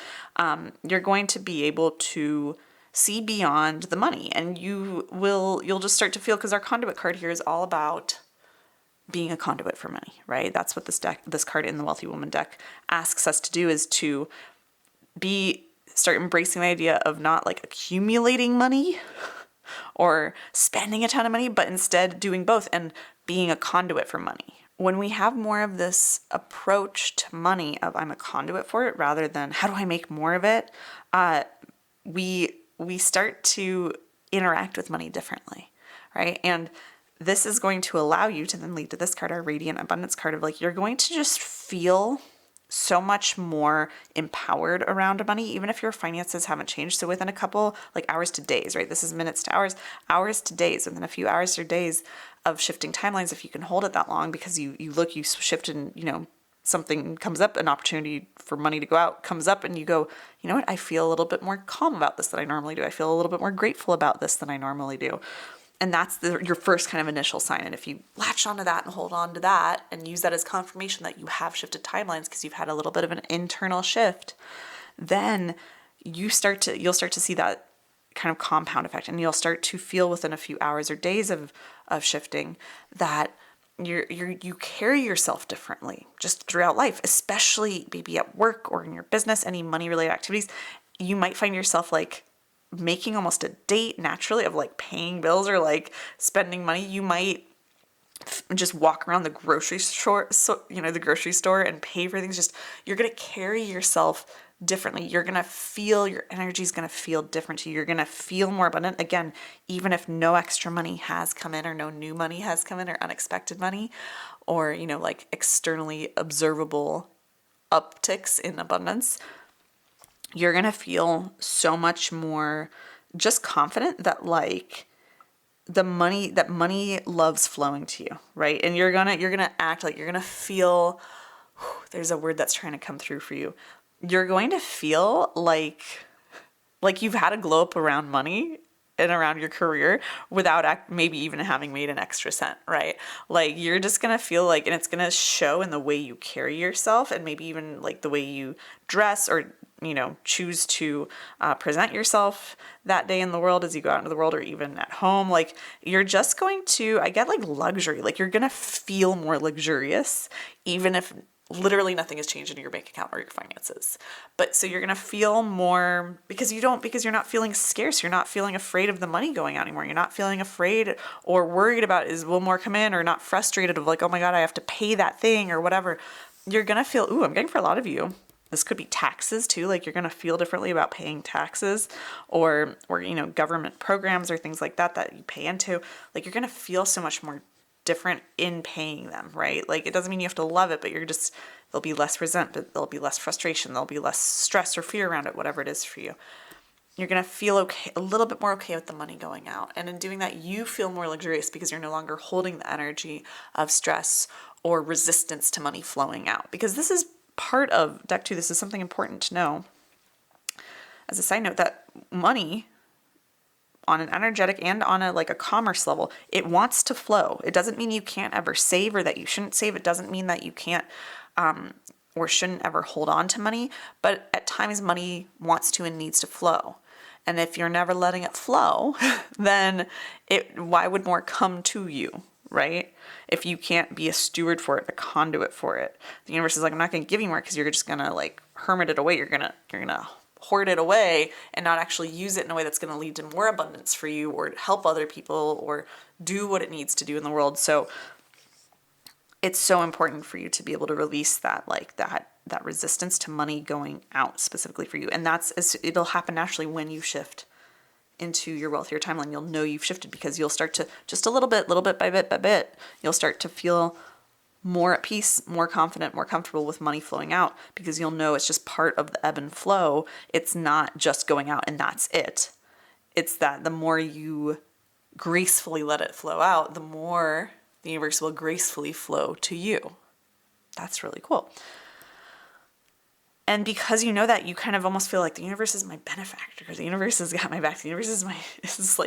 Speaker 1: You're going to be able to see beyond the money, and you'll just start to feel, because our conduit card here is all about being a conduit for money, right? That's what this card in the Wealthy Woman deck asks us to do, is to start embracing the idea of not like accumulating money or spending a ton of money, but instead doing both and being a conduit for money. When we have more of this approach to money of I'm a conduit for it rather than how do I make more of it, we start to interact with money differently, right? And this is going to allow you to then lead to this card, our Radiant Abundance card, of like, you're going to just feel so much more empowered around money, even if your finances haven't changed. So within a couple, like hours to days, right? This is minutes to hours to days, within a few hours or days of shifting timelines, if you can hold it that long, because you shift and, something comes up, an opportunity for money to go out comes up, and you go, you know what? I feel a little bit more calm about this than I normally do. I feel a little bit more grateful about this than I normally do. And that's your first kind of initial sign. And if you latch onto that and hold on to that and use that as confirmation that you have shifted timelines because you've had a little bit of an internal shift, then you'll start to see that kind of compound effect. And you'll start to feel within a few hours or days of shifting that you carry yourself differently just throughout life, especially maybe at work or in your business, any money related activities. You might find yourself like making almost a date naturally of like paying bills or like spending money. You might just walk around the grocery store, the grocery store and pay for things. Just, you're going to carry yourself differently. You're going to feel, your energy is going to feel different to you. You're going to feel more abundant. Again, even if no extra money has come in, or no new money has come in, or unexpected money, or, like externally observable upticks in abundance, you're going to feel so much more just confident that like money loves flowing to you, right? And you're gonna act like, you're gonna feel, there's a word that's trying to come through for you. You're going to feel like you've had a glow up around money and around your career without maybe even having made an extra cent, right? Like, you're just gonna feel like, and it's gonna show in the way you carry yourself, and maybe even like the way you dress, or choose to present yourself that day in the world as you go out into the world, or even at home. Like, you're just going to, I get like luxury, like you're going to feel more luxurious, even if literally nothing has changed in your bank account or your finances. But so you're going to feel more because you're not feeling scarce. You're not feeling afraid of the money going out anymore. You're not feeling afraid or worried about, will more come in, or not frustrated of like, oh my God, I have to pay that thing or whatever. You're going to feel, I'm getting, for a lot of you, this could be taxes too. Like, you're going to feel differently about paying taxes, or government programs or things like that you pay into. Like, you're going to feel so much more different in paying them, right? Like, it doesn't mean you have to love it, but there'll be less resentment, there'll be less frustration, there'll be less stress or fear around it, whatever it is for you. You're going to feel okay, a little bit more okay with the money going out. And in doing that, you feel more luxurious because you're no longer holding the energy of stress or resistance to money flowing out. Because this is part of deck 2, this is something important to know as a side note, that money on an energetic and on a commerce level, it wants to flow. It doesn't mean you can't ever save, or that you shouldn't save. It doesn't mean that you can't or shouldn't ever hold on to money, but at times money wants to and needs to flow. And if you're never letting it flow, then why would more come to you? Right? If you can't be a steward for it, a conduit for it, the universe is like, I'm not going to give you more because you're just going to hermit it away. You're going to hoard it away and not actually use it in a way that's going to lead to more abundance for you, or help other people, or do what it needs to do in the world. So it's so important for you to be able to release that resistance to money going out specifically for you. And it'll happen naturally when you shift into your wealthier timeline. You'll know you've shifted because you'll start to, just a little bit by bit, you'll start to feel more at peace, more confident, more comfortable with money flowing out, because you'll know it's just part of the ebb and flow. It's not just going out and that's it. It's that the more you gracefully let it flow out, the more the universe will gracefully flow to you. That's really cool. And because you know that, you kind of almost feel like the universe is my benefactor. The universe has got my back. The universe is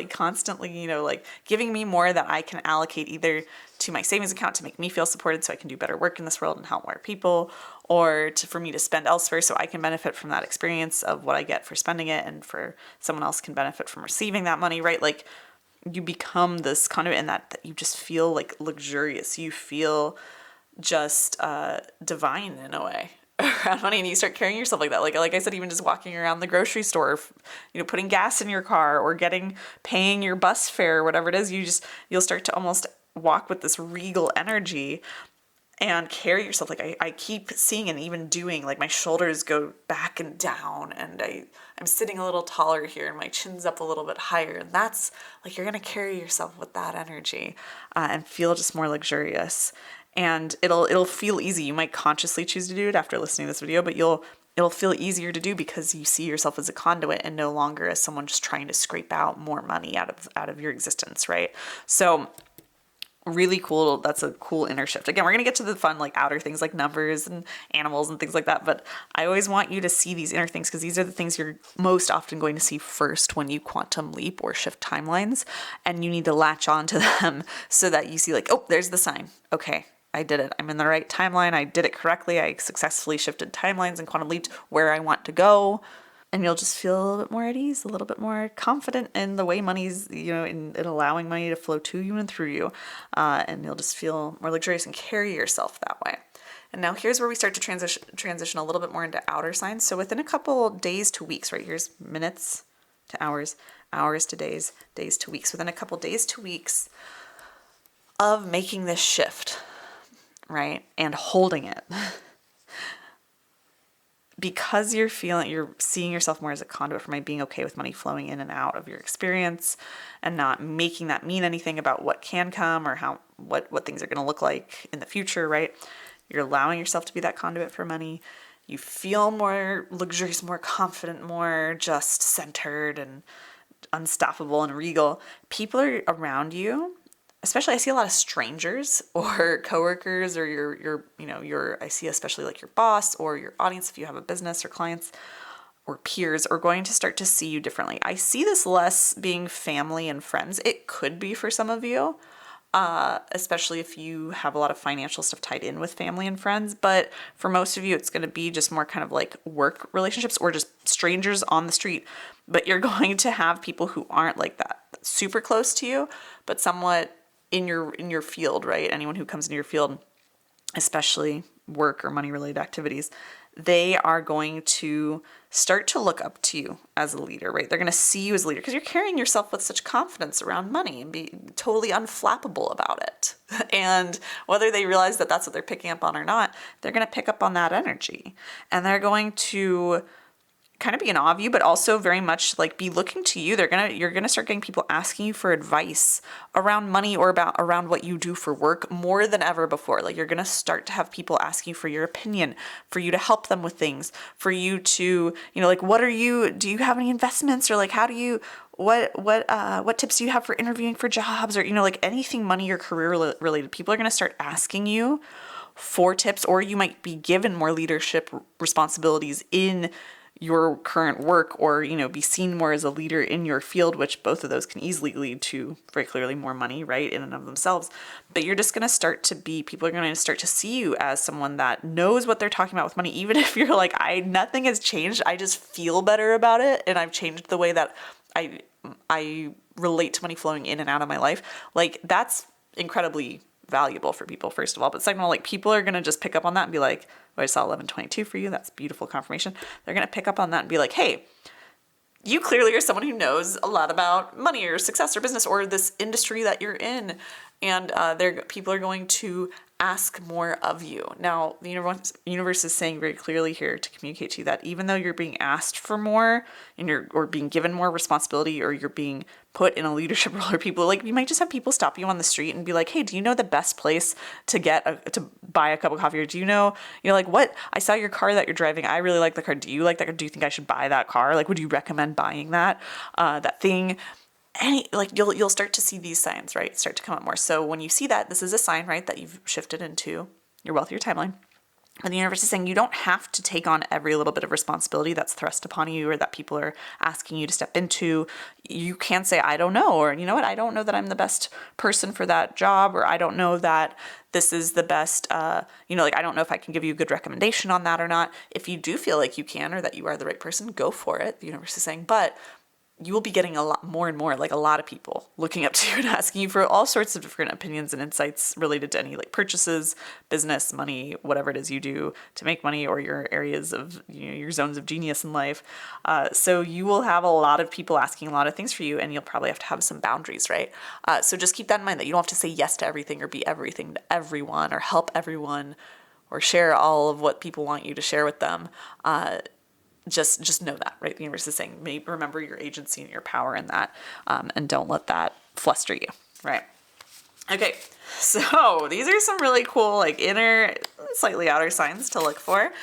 Speaker 1: constantly, giving me more that I can allocate either to my savings account to make me feel supported so I can do better work in this world and help more people, or for me to spend elsewhere so I can benefit from that experience of what I get for spending it, and for someone else can benefit from receiving that money, right? Like, you become this conduit, in that you just feel luxurious. You feel just divine in a way around money, and you start carrying yourself like that. Like I said, even just walking around the grocery store, putting gas in your car, or paying your bus fare, or whatever it is, you'll start to almost walk with this regal energy and carry yourself. I keep seeing and even doing, my shoulders go back and down, and I'm sitting a little taller here, and my chin's up a little bit higher. And that's you're going to carry yourself with that energy and feel just more luxurious. And it'll feel easy. You might consciously choose to do it after listening to this video, but it'll feel easier to do because you see yourself as a conduit and no longer as someone just trying to scrape out more money out of your existence, right? So really cool. That's a cool inner shift. Again, we're going to get to the fun, outer things like numbers and animals and things like that. But I always want you to see these inner things, because these are the things you're most often going to see first when you quantum leap or shift timelines. And you need to latch on to them so that you see oh, there's the sign. Okay, I did it. I'm in the right timeline. I did it correctly. I successfully shifted timelines and quantum leaped where I want to go. And you'll just feel a little bit more at ease, a little bit more confident in the way money's, in allowing money to flow to you and through you. And you'll just feel more luxurious and carry yourself that way. And now here's where we start to transition a little bit more into outer signs. So within a couple days to weeks, right? Here's minutes to hours, hours to days, days to weeks. Within a couple days to weeks, of making this shift, right, and holding it, because you're seeing yourself more as a conduit for money, being okay with money flowing in and out of your experience and not making that mean anything about what can come or what things are going to look like in the future, right? You're allowing yourself to be that conduit for money. You feel more luxurious, more confident, more just centered and unstoppable and regal. People are around you. Especially, I see a lot of strangers or coworkers or I see especially like your boss or your audience if you have a business or clients or peers are going to start to see you differently. I see this less being family and friends. It could be for some of you, especially if you have a lot of financial stuff tied in with family and friends. But for most of you, it's going to be just more kind of like work relationships or just strangers on the street. But you're going to have people who aren't like that, super close to you, but somewhat in your field, right? Anyone who comes into your field, especially work or money related activities, they are going to start to look up to you as a leader, right? They're going to see you as a leader because you're carrying yourself with such confidence around money and be totally unflappable about it. And whether they realize that that's what they're picking up on or not, they're going to pick up on that energy and they're going to kind of be in awe of you, but also very much like be looking to you. You're gonna start getting people asking you for advice around money or around what you do for work more than ever before. Like you're gonna start to have people asking you for your opinion, for you to help them with things, for you to, like, do you have any investments, or like how do you what tips do you have for interviewing for jobs, or like anything money or career related. People are gonna start asking you for tips, or you might be given more leadership responsibilities in your current work, or be seen more as a leader in your field, which both of those can easily lead to very clearly more money, right, in and of themselves. But you're just going to people are going to start to see you as someone that knows what they're talking about with money, even if you're like, nothing has changed, I just feel better about it, and I've changed the way that I relate to money flowing in and out of my life. Like, that's incredibly valuable for people, first of all. But second of all, like, people are going to just pick up on that and be like, I saw 1122 for you. That's beautiful confirmation. They're going to pick up on that and be like, hey, you clearly are someone who knows a lot about money or success or business or this industry that you're in. And people are going to ask more of you. Now, the universe is saying very clearly here to communicate to you that even though you're being asked for more or being given more responsibility, or you're being put in a leadership role, or people, like, you might just have people stop you on the street and be like, hey, do you know the best place to to buy a cup of coffee? Or do you know, like, what, I saw your car that you're driving. I really like the car. Do you like that car? Do you think I should buy that car? Like, would you recommend buying that thing? You'll start to see these signs, right, start to come up more. So when you see that, this is a sign, right, that you've shifted into your wealthier timeline. And the universe is saying you don't have to take on every little bit of responsibility that's thrust upon you or that people are asking you to step into. You can say, I don't know, or, you know what, I don't know that I'm the best person for that job, or I don't know that this is the best, I don't know if I can give you a good recommendation on that or not. If you do feel like you can, or that you are the right person, go for it, the universe is saying. But you will be getting a lot more and more, like a lot of people looking up to you and asking you for all sorts of different opinions and insights related to any like purchases, business, money, whatever it is you do to make money, or your areas of, your zones of genius in life. So you will have a lot of people asking a lot of things for you, and you'll probably have to have some boundaries, right? So just keep that in mind, that you don't have to say yes to everything or be everything to everyone or help everyone or share all of what people want you to share with them. Just know that, right? The universe is saying, remember your agency and your power in that, and don't let that fluster you, right? Okay, so these are some really cool, like, inner, slightly outer signs to look for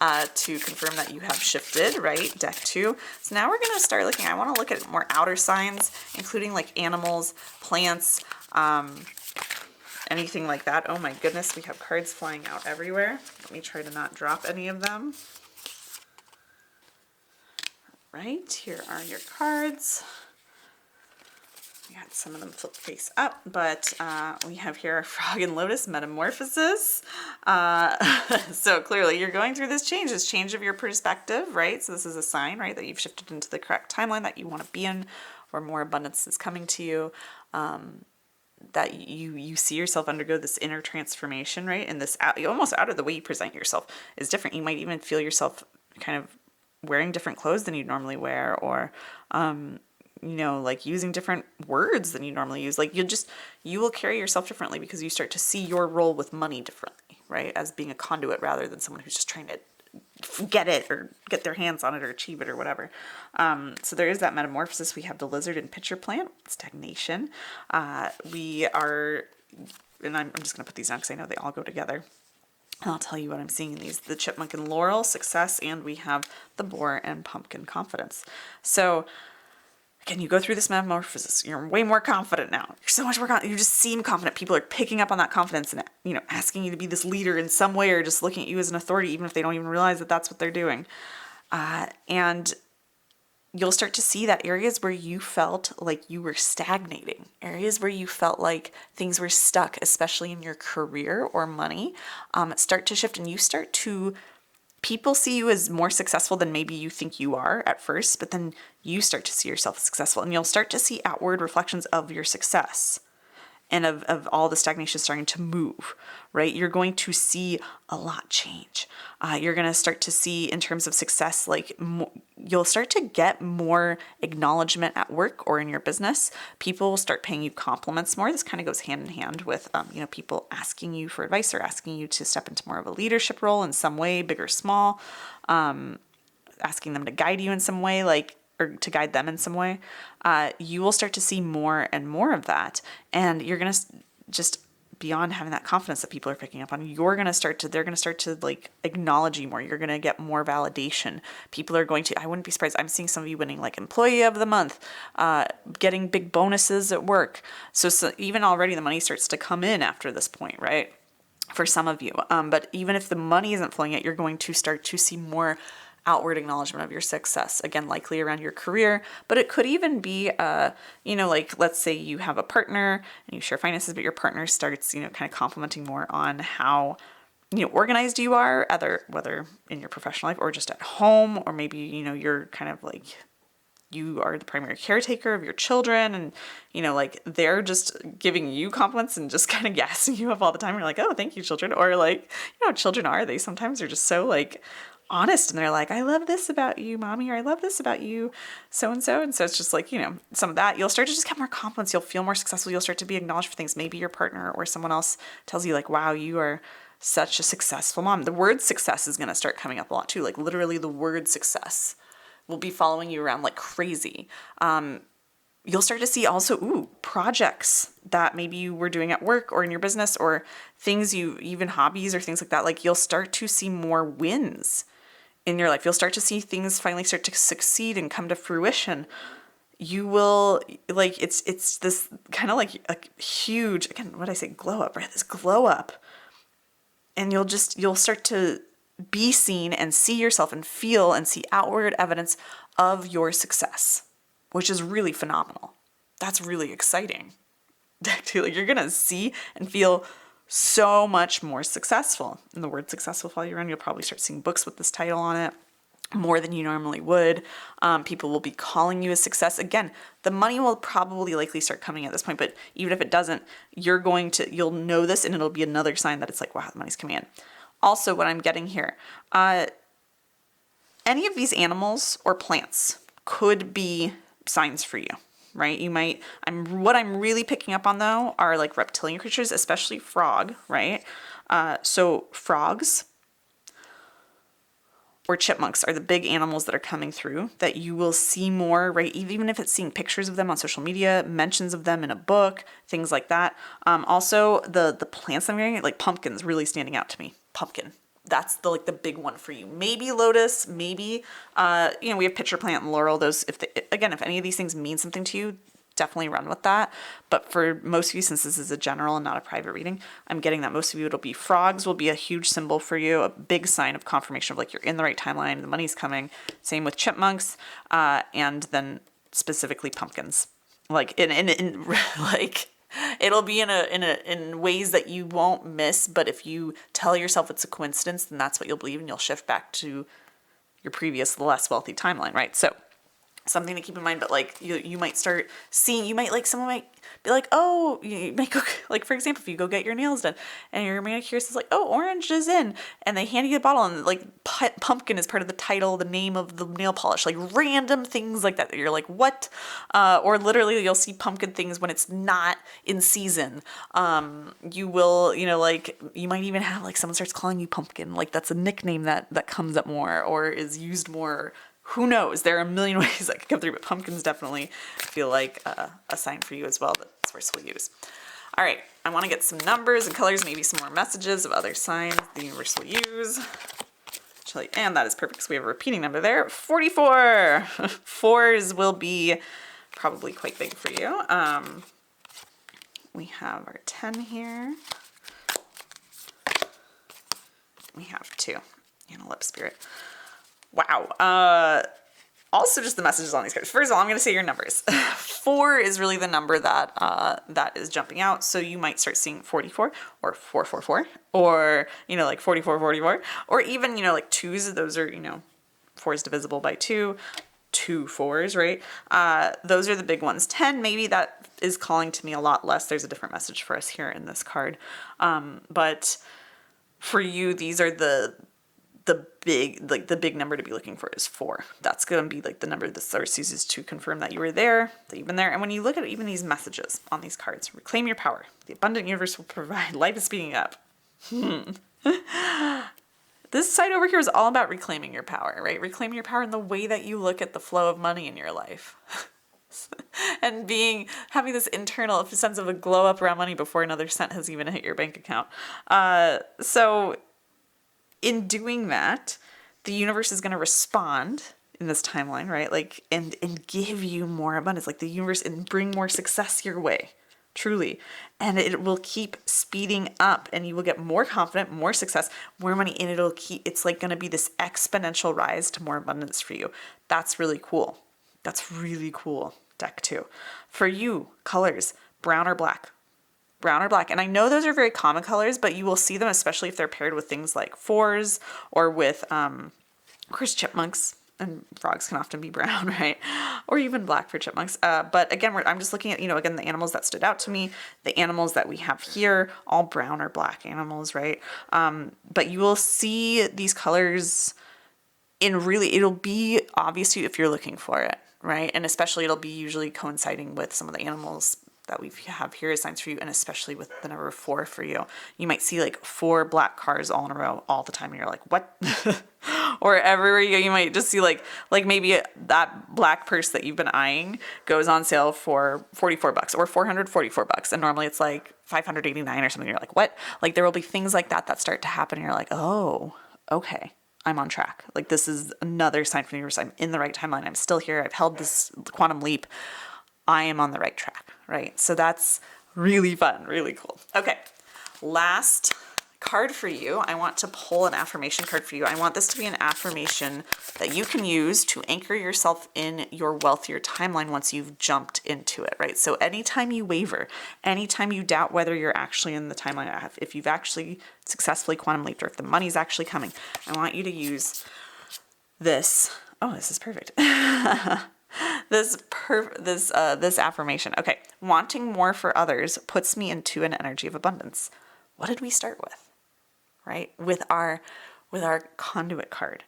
Speaker 1: to confirm that you have shifted, right? Deck 2. So now we're going to start looking, I want to look at more outer signs, including like animals, plants, anything like that. Oh my goodness, we have cards flying out everywhere. Let me try to not drop any of them. Right, here are your cards. We got some of them flip face up, but we have here a Frog and Lotus Metamorphosis. So clearly you're going through this change of your perspective, right? So this is a sign, right, that you've shifted into the correct timeline that you want to be in, where more abundance is coming to you, that you see yourself undergo this inner transformation, right? And this almost out of the way you present yourself is different. You might even feel yourself kind of wearing different clothes than you'd normally wear, or like using different words than you normally use. Like you will carry yourself differently because you start to see your role with money differently, right? As being a conduit rather than someone who's just trying to get it or get their hands on it or achieve it or whatever. So there is that metamorphosis. We have the lizard and pitcher plant, stagnation. We are, and I'm just going to put these down because I know they all go together. And I'll tell you what I'm seeing in these. The chipmunk and laurel, success, and we have the boar and pumpkin, confidence. So again, you go through this metamorphosis. You're way more confident now. You're so much more confident. You just seem confident. People are picking up on that confidence and, asking you to be this leader in some way or just looking at you as an authority, even if they don't even realize that that's what they're doing. And you'll start to see that areas where you felt like you were stagnating, areas where you felt like things were stuck, especially in your career or money, start to shift, and people see you as more successful than maybe you think you are at first, but then you start to see yourself as successful, and you'll start to see outward reflections of your success and of all the stagnation starting to move, right? You're going to see a lot change. You're going to start to see, in terms of success, you'll start to get more acknowledgement at work or in your business. People will start paying you compliments more. This kind of goes hand in hand with, people asking you for advice or asking you to step into more of a leadership role in some way, big or small, asking them to guide you in some way, or to guide them in some way. You will start to see more and more of that. And you're going to just, beyond having that confidence that people are picking up on, they're going to start to acknowledge you more. You're going to get more validation. People are going to, I wouldn't be surprised. I'm seeing some of you winning employee of the month, getting big bonuses at work. So even already the money starts to come in after this point, right? For some of you. But even if the money isn't flowing yet, you're going to start to see more outward acknowledgement of your success, again, likely around your career, but it could even be, let's say you have a partner and you share finances, but your partner starts, kind of complimenting more on how, organized you are, whether in your professional life or just at home, or maybe, you're kind of you are the primary caretaker of your children and, they're just giving you compliments and just kind of gassing you up all the time. You're like, oh, thank you, children. Or children they sometimes are just so honest, and they're like, I love this about you, mommy, or I love this about you, so-and-so. And so it's just some of that, you'll start to just get more compliments. You'll feel more successful. You'll start to be acknowledged for things. Maybe your partner or someone else tells you wow, you are such a successful mom. The word success is going to start coming up a lot too. Literally the word success will be following you around like crazy. You'll start to see also, projects that maybe you were doing at work or in your business, or things even hobbies or things like that. You'll start to see more wins in your life. You'll start to see things finally start to succeed and come to fruition. You will, it's this kind of a huge, again, what did I say? Glow up, right? This glow up. And you'll start to be seen and see yourself and feel and see outward evidence of your success, which is really phenomenal. That's really exciting. You're going to see and feel so much more successful. And the word success will follow you around. You'll probably start seeing books with this title on it more than you normally would. People will be calling you a success. Again, the money will probably likely start coming at this point, but even if it doesn't, you'll know this, and it'll be another sign that it's wow, the money's coming in. Also, what I'm getting here, any of these animals or plants could be signs for you, right? What I'm really picking up on though are reptilian creatures, especially frog, right? So frogs or chipmunks are the big animals that are coming through that you will see more, right? Even if it's seeing pictures of them on social media, mentions of them in a book, things like that. Also the plants I'm hearing, pumpkins really standing out to me. Pumpkin. That's the big one for you. Maybe lotus, maybe, we have pitcher plant and laurel. Those, if any of these things mean something to you, definitely run with that. But for most of you, since this is a general and not a private reading, I'm getting that most of you, it'll be frogs will be a huge symbol for you, a big sign of confirmation of you're in the right timeline, the money's coming. Same with chipmunks, and then specifically pumpkins. It'll be in ways that you won't miss, but if you tell yourself it's a coincidence, then that's what you'll believe, and you'll shift back to your previous, less wealthy timeline, right? So something to keep in mind. But like you might start seeing, you might like, someone might be like, oh, you might go, like for example, if you go get your nails done and your manicurist is like, oh, orange is in, and they hand you the bottle and like pumpkin is part of the title, the name of the nail polish, like random things like that you're like, what? Or literally you'll see pumpkin things when it's not in season. You will, like you might even have like someone starts calling you pumpkin, like that's a nickname that comes up more or is used more. Who knows? There are a million ways that could come through, but pumpkins definitely feel like a sign for you as well that the source will use. All right, I want to get some numbers and colors, maybe some more messages of other signs the universe will use. And that is perfect because we have a repeating number there. 44. Fours will be probably quite big for you. We have our 10 here. We have 2 and a lip spirit. Wow. Also just the messages on these cards. First of all, I'm going to say your numbers. 4 is really the number that is jumping out. So you might start seeing 44 or 444 or, like 44, 44, or even, like 2s. Those are, 4 is divisible by 2, 2 4s, right? Those are the big ones. 10, maybe that is calling to me a lot less. There's a different message for us here in this card. But for you, these are the big number to be looking for is 4. That's going to be like the number the source uses to confirm that you were there, that you've been there. And when you look at even these messages on these cards, reclaim your power. The abundant universe will provide. Life is speeding up. This side over here is all about reclaiming your power, right? Reclaiming your power in the way that you look at the flow of money in your life. And having this internal sense of a glow up around money before another cent has even hit your bank account. So in doing that, the universe is going to respond in this timeline, right? Like, and give you more abundance, like the universe, and bring more success your way, truly. And it will keep speeding up and you will get more confident, more success, more money, and it's like going to be this exponential rise to more abundance for you. That's really cool. That's really cool. Deck 2. For you, colors, brown or black. Brown or black. And I know those are very common colors, but you will see them, especially if they're paired with things like 4s or with, of course, chipmunks. And frogs can often be brown, right? Or even black for chipmunks. But again, I'm just looking at, again, the animals that stood out to me, the animals that we have here, all brown or black animals, right? But you will see these colors it'll be obvious to you if you're looking for it, right? And especially it'll be usually coinciding with some of the animals that we have here as signs for you, and especially with the number 4 for you. You might see like 4 black cars all in a row all the time, and you're like, what? Or everywhere you go, you might just see like maybe that black purse that you've been eyeing goes on sale for $44 or $444, and normally it's like $589 or something. You're like, what? Like there will be things like that start to happen, and you're like, oh, okay, I'm on track. Like this is another sign from the universe. I'm in the right timeline. I'm still here. I've held this quantum leap. I am on the right track, right? So that's really fun, really cool. Okay, last card for you. I want to pull an affirmation card for you. I want this to be an affirmation that you can use to anchor yourself in your wealthier timeline once you've jumped into it, right? So anytime you waver, anytime you doubt whether you're actually in the timeline, if you've actually successfully quantum leaped or if the money's actually coming, I want you to use this. Oh, this is perfect. This affirmation. Okay. Wanting more for others puts me into an energy of abundance. What did we start with? Right? With our conduit card.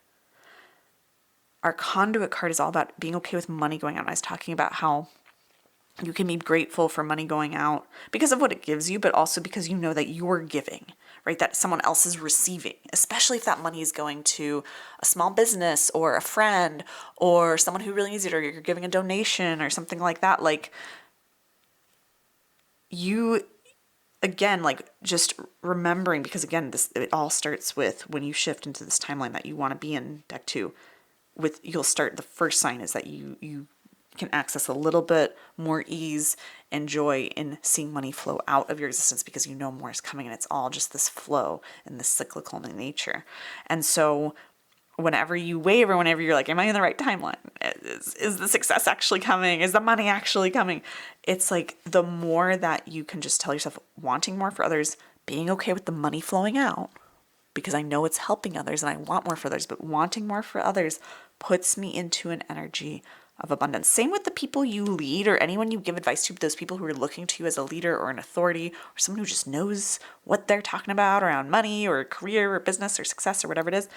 Speaker 1: Our conduit card is all about being okay with money going out. And I was talking about how you can be grateful for money going out because of what it gives you, but also because you know that you're giving, right? That someone else is receiving, especially if that money is going to a small business or a friend or someone who really needs it, or you're giving a donation or something like that. Like you, again, like just remembering, because again, it all starts with when you shift into this timeline that you want to be in, deck 2, you'll start, the first sign is that you can access a little bit more ease and joy in seeing money flow out of your existence because you know more is coming, and it's all just this flow and this cyclical in nature. And so whenever you waver, whenever you're like, am I in the right timeline? Is the success actually coming? Is the money actually coming? It's like the more that you can just tell yourself, wanting more for others, being okay with the money flowing out because I know it's helping others and I want more for others, but wanting more for others puts me into an energy of abundance. Same with the people you lead or anyone you give advice to, those people who are looking to you as a leader or an authority or someone who just knows what they're talking about around money or career or business or success or whatever it is.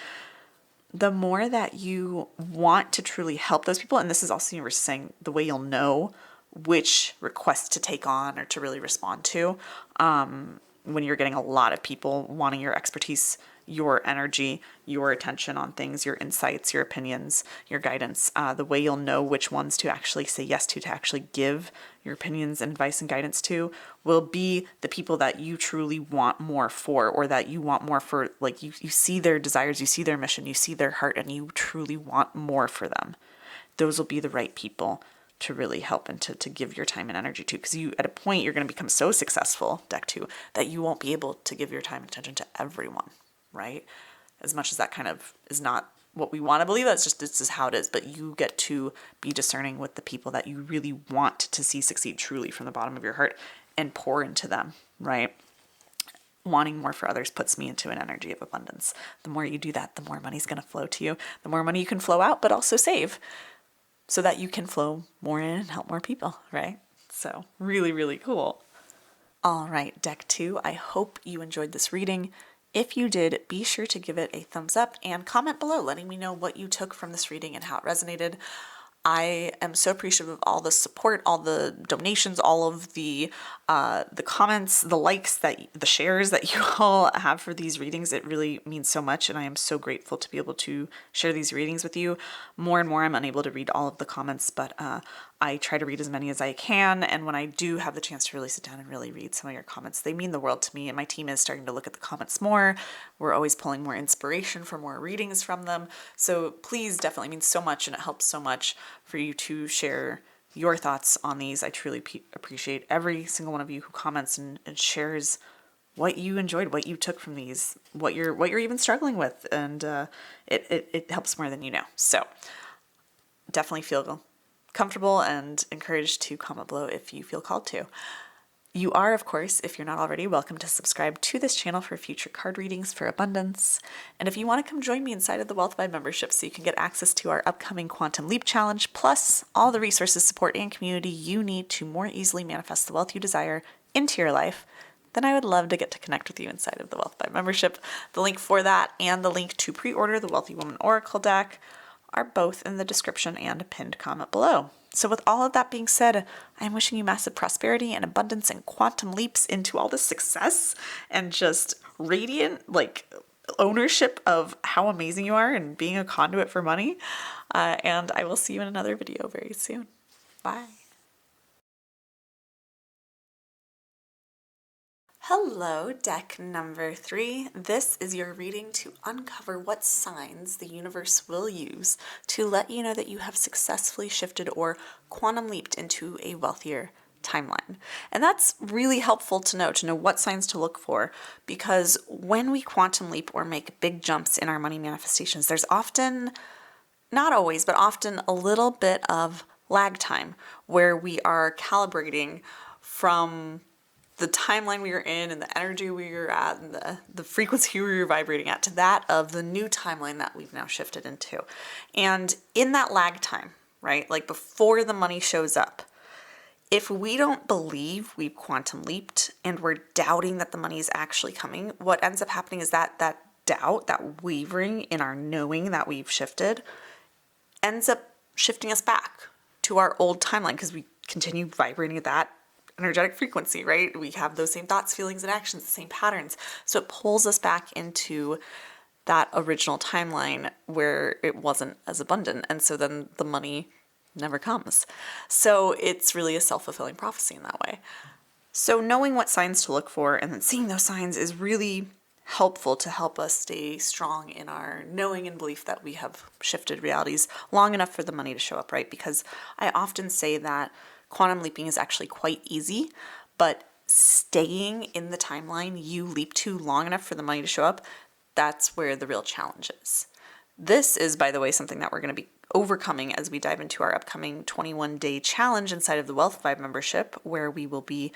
Speaker 1: The more that you want to truly help those people, and this is also, you were saying, the way you'll know which requests to take on or to really respond to, when you're getting a lot of people wanting your expertise, your energy, your attention on things, your insights, your opinions, your guidance, the way you'll know which ones to actually say yes to actually give your opinions and advice and guidance to will be the people that you truly want more for, or that you want more for, like you see their desires, you see their mission, you see their heart, and you truly want more for them. Those will be the right people to really help and to give your time and energy to, because you, at a point, you're going to become so successful, deck 2, that you won't be able to give your time and attention to everyone, right? As much as that kind of is not what we want to believe, this is how it is, but you get to be discerning with the people that you really want to see succeed truly from the bottom of your heart and pour into them, right? Wanting more for others puts me into an energy of abundance. The more you do that, the more money's going to flow to you, the more money you can flow out, but also save, so that you can flow more in and help more people, right? So really, really cool. All right, deck 2, I hope you enjoyed this reading. If you did, be sure to give it a thumbs up and comment below letting me know what you took from this reading and how it resonated. I am so appreciative of all the support, all the donations, all of the comments, the likes, the shares that you all have for these readings. It really means so much, and I am so grateful to be able to share these readings with you. More and more, I'm unable to read all of the comments, but I try to read as many as I can, and when I do have the chance to really sit down and really read some of your comments, they mean the world to me, and my team is starting to look at the comments more. We're always pulling more inspiration for more readings from them, so please, definitely means so much, and it helps so much for you to share your thoughts on these. I truly appreciate every single one of you who comments and shares what you enjoyed, what you took from these, what you're even struggling with, and it helps more than you know. So definitely feel comfortable and encouraged to comment below if you feel called to. You are, of course, if you're not already, welcome to subscribe to this channel for future card readings for abundance. And if you want to come join me inside of the Wealth Vibe membership so you can get access to our upcoming Quantum Leap Challenge, plus all the resources, support, and community you need to more easily manifest the wealth you desire into your life, then I would love to get to connect with you inside of the Wealth Vibe membership. The link for that and the link to pre-order the Wealthy Woman Oracle deck are both in the description and a pinned comment below. So with all of that being said, I'm wishing you massive prosperity and abundance and quantum leaps into all this success and just radiant, ownership of how amazing you are and being a conduit for money. And I will see you in another video very soon. Bye. Hello, deck number 3. This is your reading to uncover what signs the universe will use to let you know that you have successfully shifted or quantum leaped into a wealthier timeline. And that's really helpful to know what signs to look for, because when we quantum leap or make big jumps in our money manifestations, there's often, not always, but often a little bit of lag time where we are calibrating from the timeline we were in and the energy we were at and the frequency we were vibrating at to that of the new timeline that we've now shifted into. And in that lag time, right, like before the money shows up, if we don't believe we've quantum leaped and we're doubting that the money is actually coming, what ends up happening is that doubt, that wavering in our knowing that we've shifted, ends up shifting us back to our old timeline because we continue vibrating at that energetic frequency, right? We have those same thoughts, feelings, and actions, the same patterns. So it pulls us back into that original timeline where it wasn't as abundant. And so then the money never comes. So it's really a self-fulfilling prophecy in that way. So knowing what signs to look for and then seeing those signs is really helpful to help us stay strong in our knowing and belief that we have shifted realities long enough for the money to show up, right? Because I often say that quantum leaping is actually quite easy, but staying in the timeline you leap to long enough for the money to show up, that's where the real challenge is. This is, by the way, something that we're going to be overcoming as we dive into our upcoming 21-day challenge inside of the Wealth Vibe membership, where we will be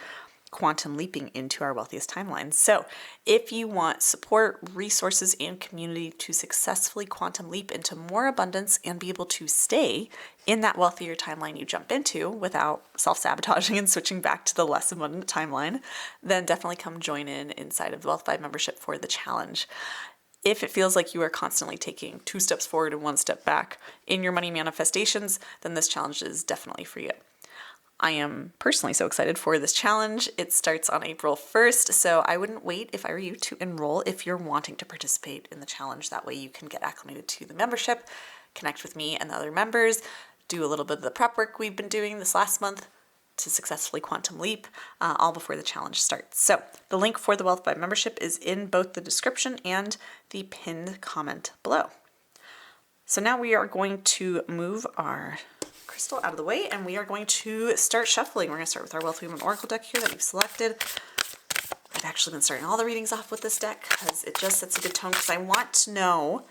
Speaker 1: quantum leaping into our wealthiest timelines. So if you want support, resources, and community to successfully quantum leap into more abundance and be able to stay in that wealthier timeline you jump into without self-sabotaging and switching back to the less abundant timeline, then definitely come join in inside of the Wealth Vibe membership for the challenge. If it feels like you are constantly taking 2 steps forward and 1 step back in your money manifestations, then this challenge is definitely for you. I am personally so excited for this challenge. It starts on April 1st, so I wouldn't wait if I were you to enroll if you're wanting to participate in the challenge. That way you can get acclimated to the membership, connect with me and the other members, do a little bit of the prep work we've been doing this last month to successfully quantum leap, all before the challenge starts. So the link for the Wealth Vibe membership is in both the description and the pinned comment below. So now we are going to move our crystal out of the way and we are going to start shuffling. We're going to start with our Wealthy Woman Oracle deck here that we've selected. I've actually been starting all the readings off with this deck because it just sets a good tone, because I want to know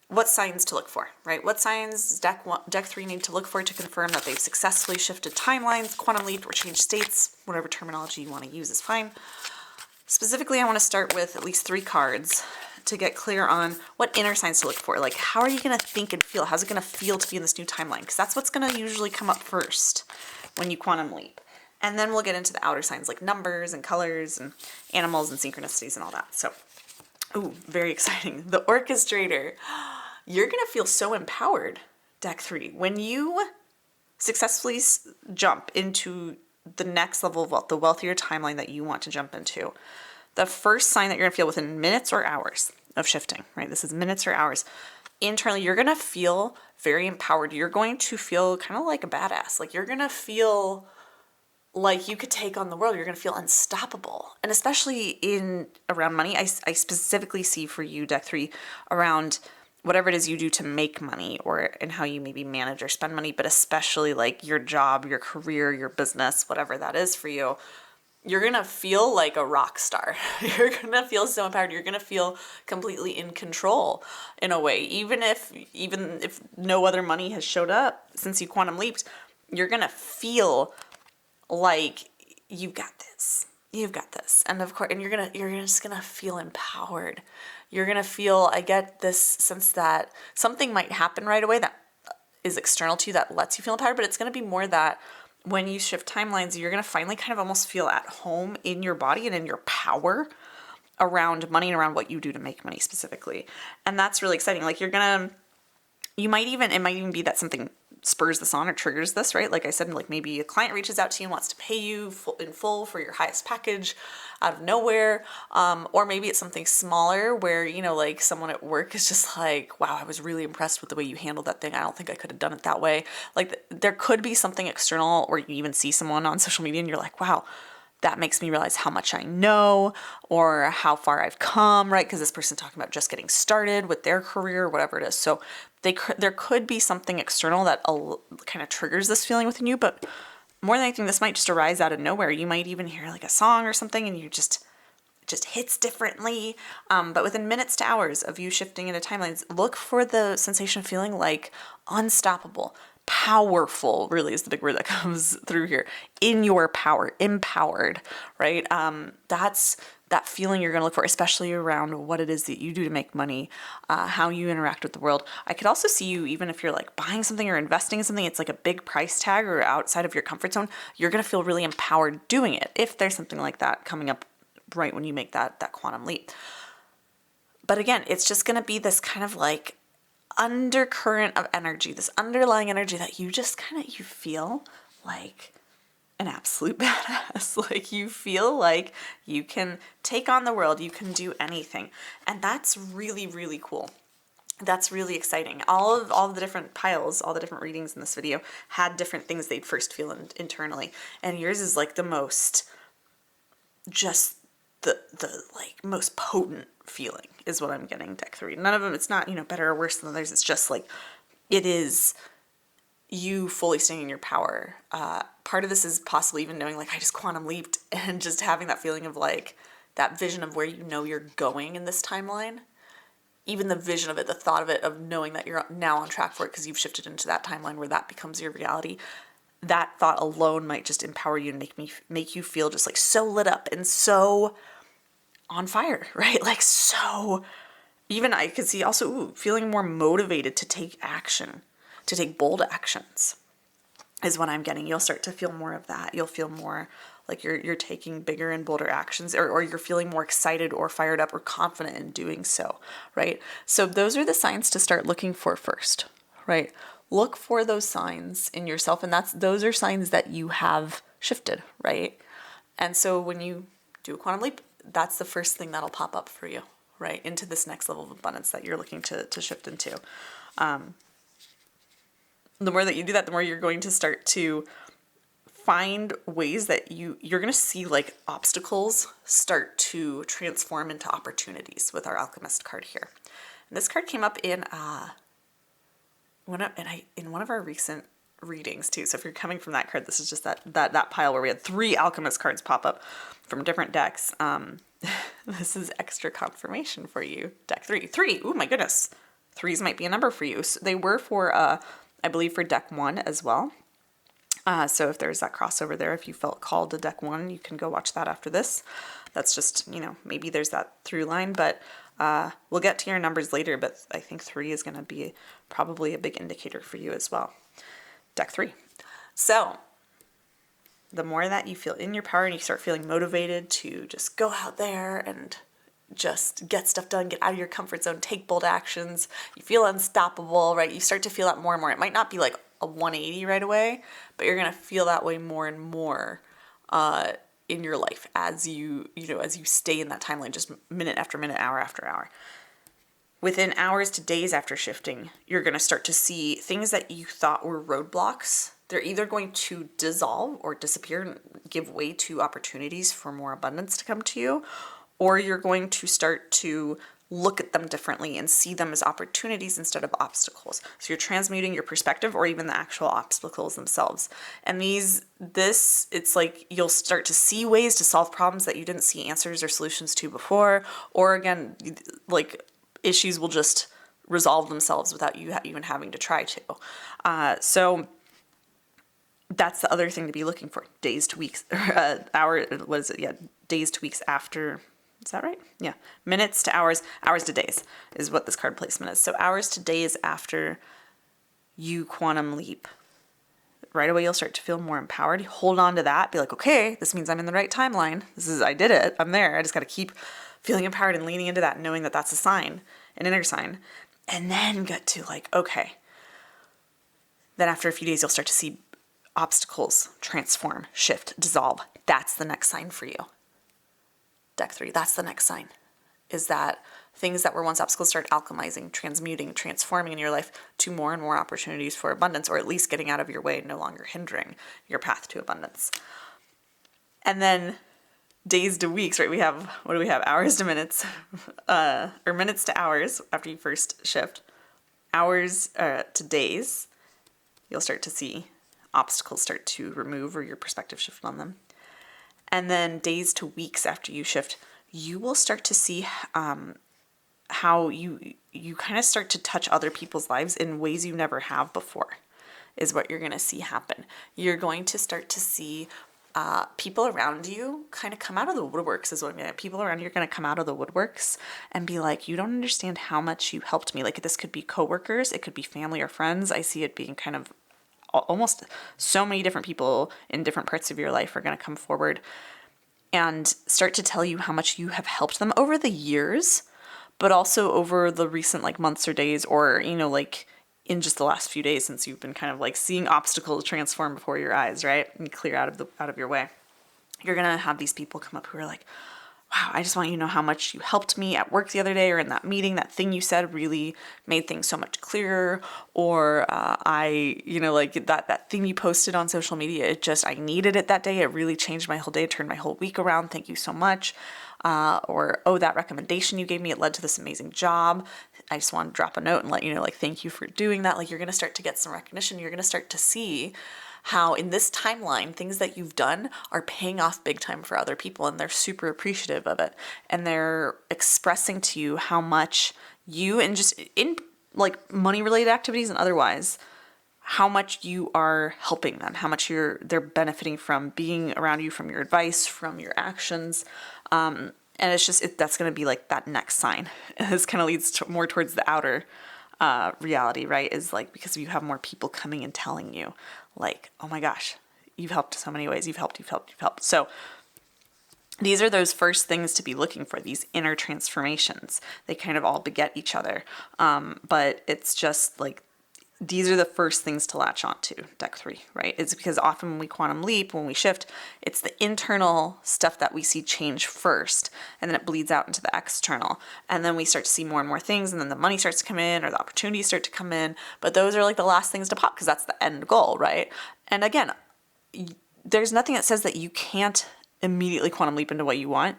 Speaker 1: what signs to look for, right? What signs deck 3 need to look for to confirm that they've successfully shifted timelines, quantum leaped, or changed states. Whatever terminology you want to use is fine. Specifically, I want to start with at least 3 cards to get clear on what inner signs to look for. Like, how are you going to think and feel? How's it going to feel to be in this new timeline? Because that's what's going to usually come up first when you quantum leap. And then we'll get into the outer signs like numbers and colors and animals and synchronicities and all that. So, ooh, very exciting. The Orchestrator. You're going to feel so empowered, deck 3, when you successfully jump into the next level of wealth, the wealthier timeline that you want to jump into. The first sign that you're going to feel within minutes or hours of shifting, right? This is minutes or hours. Internally, you're going to feel very empowered. You're going to feel kind of like a badass. Like, you're going to feel like you could take on the world. You're going to feel unstoppable. And especially in around money, I specifically see for you, deck 3, around whatever it is you do to make money, or and how you maybe manage or spend money, but especially like your job, your career, your business, whatever that is for you. You're going to feel like a rock star. You're going to feel so empowered. You're going to feel completely in control in a way. Even if no other money has showed up since you quantum leaped, you're going to feel like you've got this. You've got this. And of course, and you're just going to feel empowered. You're going to feel, I get this sense that something might happen right away that is external to you that lets you feel empowered, but it's going to be more that when you shift timelines, you're going to finally kind of almost feel at home in your body and in your power around money and around what you do to make money specifically. And that's really exciting. Like, it might even be that something spurs this on or triggers this, right? Like I said, like maybe a client reaches out to you and wants to pay you in full for your highest package out of nowhere. Or maybe it's something smaller where, like someone at work is just like, wow, I was really impressed with the way you handled that thing. I don't think I could have done it that way. Like, there could be something external, or you even see someone on social media and you're like, wow, that makes me realize how much I know or how far I've come, right? Because this person's talking about just getting started with their career or whatever it is. So there could be something external that kind of triggers this feeling within you, but more than anything, this might just arise out of nowhere. You might even hear like a song or something and it just hits differently. But within minutes to hours of you shifting into timelines, look for the sensation of feeling like unstoppable. Powerful really is the big word that comes through here. In your power, empowered, right? That's that feeling you're going to look for, especially around what it is that you do to make money, how you interact with the world. I could also see you, even if you're like buying something or investing in something, it's like a big price tag or outside of your comfort zone, you're going to feel really empowered doing it if there's something like that coming up right when you make that quantum leap. But again, it's just going to be this kind of like undercurrent of energy, this underlying energy that you just you feel like an absolute badass. Like, you feel like you can take on the world, you can do anything. And that's really, really cool. That's really exciting. All of the different piles, all the different readings in this video had different things they'd first feel internally. And yours is like the most, just the like most potent feeling is what I'm getting, deck 3. None of them, it's not, better or worse than others. It's just like, it is you fully staying in your power. Part of this is possibly even knowing like I just quantum leaped and just having that feeling of like that vision of where you're going in this timeline. Even the vision of it, the thought of it, of knowing that you're now on track for it because you've shifted into that timeline where that becomes your reality. that thought alone might just empower you and make you feel just like so lit up and so on fire, right? Like so, even I could see also feeling more motivated to take action, to take bold actions is what I'm getting. You'll start to feel more of that. You'll feel more like you're taking bigger and bolder actions, or you're feeling more excited or fired up or confident in doing so, right? So those are the signs to start looking for first, right? Look for those signs in yourself, and those are signs that you have shifted, right? And so when you do a quantum leap, that's the first thing that'll pop up for you, right? Into this next level of abundance that you're looking to shift into. The more that you do that, the more you're going to start to find ways that you're going to see like obstacles start to transform into opportunities with our Alchemist card here. And this card came up in one of our recent readings too. So if you're coming from that card, this is just that pile where we had 3 Alchemist cards pop up from different decks. This is extra confirmation for you. Deck 3. 3. Oh my goodness. 3s might be a number for you. So they were for, I believe, for deck 1 as well. So if there's that crossover there, if you felt called to deck 1, you can go watch that after this. That's just, maybe there's that through line, but we'll get to your numbers later, but I think 3 is going to be probably a big indicator for you as well. Deck 3. So the more that you feel in your power and you start feeling motivated to just go out there and just get stuff done, get out of your comfort zone, take bold actions, you feel unstoppable, right? You start to feel that more and more. It might not be like a 180 right away, but you're going to feel that way more and more in your life as you stay in that timeline, just minute after minute, hour after hour. Within hours to days after shifting, you're going to start to see things that you thought were roadblocks. They're either going to dissolve or disappear and give way to opportunities for more abundance to come to you, or you're going to start to look at them differently and see them as opportunities instead of obstacles. So you're transmuting your perspective or even the actual obstacles themselves. And it's like you'll start to see ways to solve problems that you didn't see answers or solutions to before, or again, like issues will just resolve themselves without you even having to try to. So that's the other thing to be looking for. Days to weeks, days to weeks after. Is that right? Yeah. Minutes to hours, hours to days is what this card placement is. So hours to days after you quantum leap, right away you'll start to feel more empowered. Hold on to that. Be like, okay, this means I'm in the right timeline. I did it. I'm there. I just got to keep feeling empowered and leaning into that, knowing that that's a sign, an inner sign. And then get to like, okay. Then after a few days, you'll start to see obstacles transform, shift, dissolve. That's the next sign for you. Deck 3, that's the next sign, is that things that were once obstacles start alchemizing, transmuting, transforming in your life to more and more opportunities for abundance, or at least getting out of your way and no longer hindering your path to abundance. And then days to weeks, right? What do we have? Hours to minutes, or minutes to hours after you first shift. Hours to days, you'll start to see obstacles start to remove or your perspective shift on them. And then days to weeks after you shift, you will start to see how you kind of start to touch other people's lives in ways you never have before, is what you're going to see happen. You're going to start to see people around you kind of come out of the woodworks, is what I mean. People around you are going to come out of the woodworks and be like, you don't understand how much you helped me. Like, this could be coworkers, it could be family or friends. I see it being kind of almost so many different people in different parts of your life are going to come forward and start to tell you how much you have helped them over the years, but also over the recent like months or days, or, like in just the last few days since you've been kind of like seeing obstacles transform before your eyes, right? And clear out of your way. You're going to have these people come up who are like, wow, I just want you to know how much you helped me at work the other day, or in that meeting, that thing you said really made things so much clearer. Or that thing you posted on social media, I needed it that day. It really changed my whole day, turned my whole week around. Thank you so much. Or that recommendation you gave me, it led to this amazing job. I just want to drop a note and let you know, like, thank you for doing that. Like, you're going to start to get some recognition. You're going to start to see how in this timeline, things that you've done are paying off big time for other people, and they're super appreciative of it. And they're expressing to you how much you, and just in like money related activities and otherwise, how much you are helping them, how much they're benefiting from being around you, from your advice, from your actions. And it's just, that's going to be like that next sign. And this kind of leads more towards the outer reality, right? Is like, because you have more people coming and telling you like, oh my gosh, you've helped so many ways. You've helped. So these are those first things to be looking for, these inner transformations. They kind of all beget each other. But it's just like, these are the first things to latch onto, deck 3, right? It's because often when we quantum leap, when we shift, it's the internal stuff that we see change first, and then it bleeds out into the external. And then we start to see more and more things, and then the money starts to come in, or the opportunities start to come in. But those are like the last things to pop, because that's the end goal, right? And again, there's nothing that says that you can't immediately quantum leap into what you want.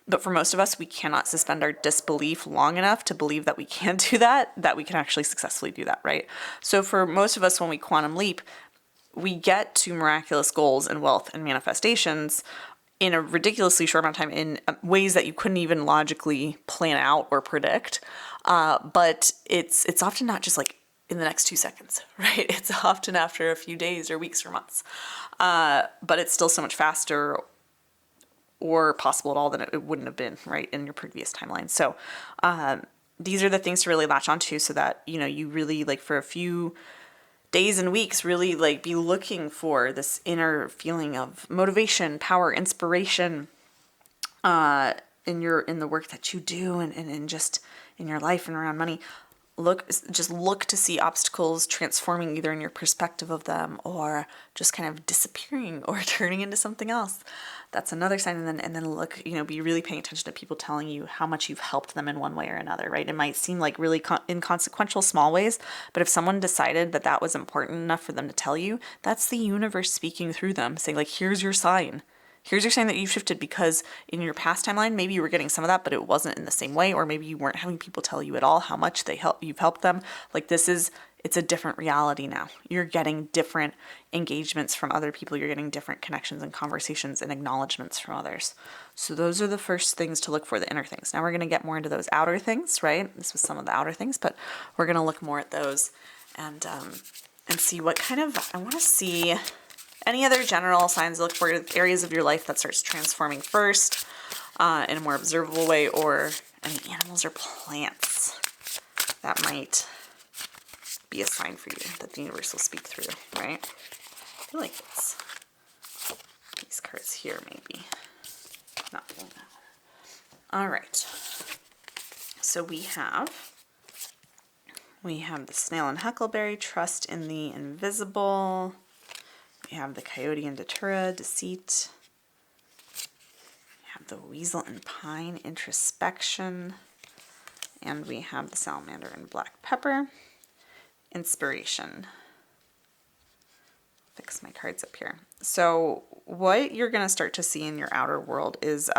Speaker 1: But for most of us, we cannot suspend our disbelief long enough to believe that we can do that we can actually successfully do that, right? So for most of us, when we quantum leap, we get to miraculous goals and wealth and manifestations in a ridiculously short amount of time in ways that you couldn't even logically plan out or predict. But it's often not just like in the next 2 seconds, right? It's often after a few days or weeks or months. But it's still so much faster or possible at all than it wouldn't have been, right, in your previous timeline. So these are the things to really latch onto, so that, you know, you really, like, for a few days and weeks, really, like, be looking for this inner feeling of motivation, power, inspiration in the work that you do, and just in your life and around money. Look to see obstacles transforming either in your perspective of them, or just kind of disappearing or turning into something else. That's another sign. And then look, you know, be really paying attention to people telling you how much you've helped them in one way or another, right? It might seem like really inconsequential small ways, but if someone decided that was important enough for them to tell you, that's the universe speaking through them, saying like, here's your sign. Here's your sign that you've shifted, because in your past timeline, maybe you were getting some of that, but it wasn't in the same way, or maybe you weren't having people tell you at all how much you've helped them. Like, it's a different reality now. You're getting different engagements from other people. You're getting different connections and conversations and acknowledgments from others. So those are the first things to look for, the inner things. Now we're going to get more into those outer things, right? This was some of the outer things, but we're going to look more at those and see what kind of, I want to see any other general signs to look for, areas of your life that starts transforming first in a more observable way, or any animals or plants that might be a sign for you that the universe will speak through, right? I feel like it's these cards here, maybe. Not doing that. All right. So we have the snail and huckleberry, trust in the invisible. We have the coyote and datura, deceit. We have the weasel and pine, introspection. And we have the salamander and black pepper, inspiration. Fix my cards up here. So what you're going to start to see in your outer world is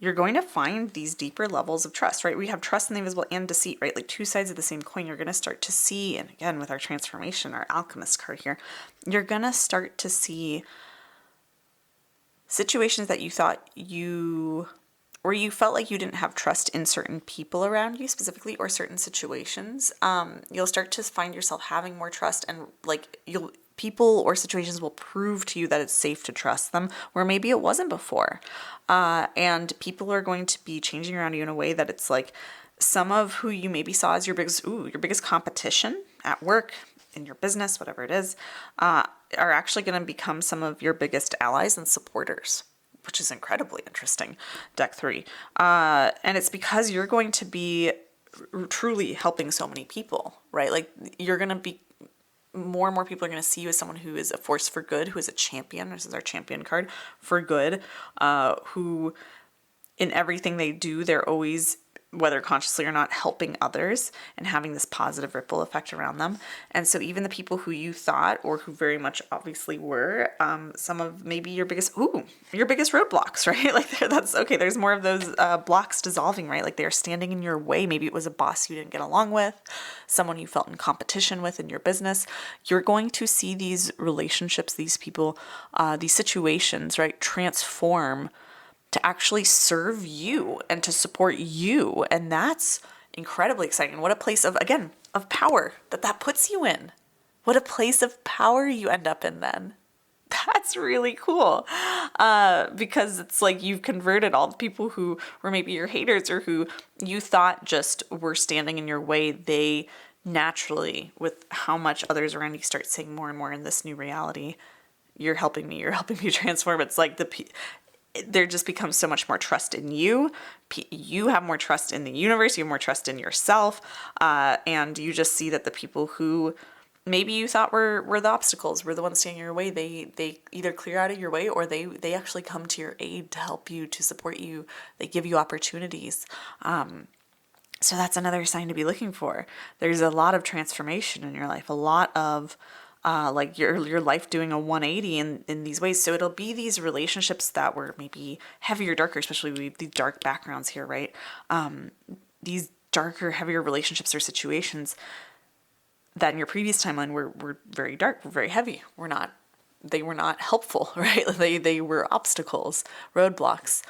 Speaker 1: you're going to find these deeper levels of trust, right? We have trust in the invisible and deceit, right? Like two sides of the same coin. You're going to start to see, and again, with our transformation, our alchemist card here, you're going to start to see situations that you thought you felt like you didn't have trust in certain people around you specifically, or certain situations. You'll start to find yourself having more trust, and like people or situations will prove to you that it's safe to trust them, where maybe it wasn't before. And people are going to be changing around you in a way that it's like some of who you maybe saw as your biggest competition at work, in your business, whatever it is, are actually going to become some of your biggest allies and supporters, which is incredibly interesting, deck 3. And it's because you're going to be truly helping so many people, right? Like, you're going to be, more and more people are going to see you as someone who is a force for good, who is a champion. This is our champion card, for good, who in everything they do, they're always, whether consciously or not, helping others and having this positive ripple effect around them. And so even the people who you thought, or who very much obviously were, some of maybe your biggest roadblocks, right? Like, that's okay. There's more of those blocks dissolving, right? Like, they're standing in your way. Maybe it was a boss you didn't get along with, someone you felt in competition with in your business. You're going to see these relationships, these people, these situations, right, transform to actually serve you and to support you. And that's incredibly exciting. What a place of, again, of power that puts you in. What a place of power you end up in then. That's really cool. Because it's like you've converted all the people who were maybe your haters or who you thought just were standing in your way. They naturally, with how much others around you start saying more and more in this new reality, you're helping me transform. It's like there just becomes so much more trust in you. You have more trust in the universe. You have more trust in yourself. And you just see that the people who maybe you thought were the obstacles, were the ones standing in your way, they either clear out of your way or they actually come to your aid to help you, to support you. They give you opportunities. So that's another sign to be looking for. There's a lot of transformation in your life, a lot of like your life doing a 180 in these ways. So it'll be these relationships that were maybe heavier, darker, especially with these dark backgrounds here, right? These darker, heavier relationships or situations that in your previous timeline were very dark, were very heavy. They were not helpful, right? They were obstacles, roadblocks.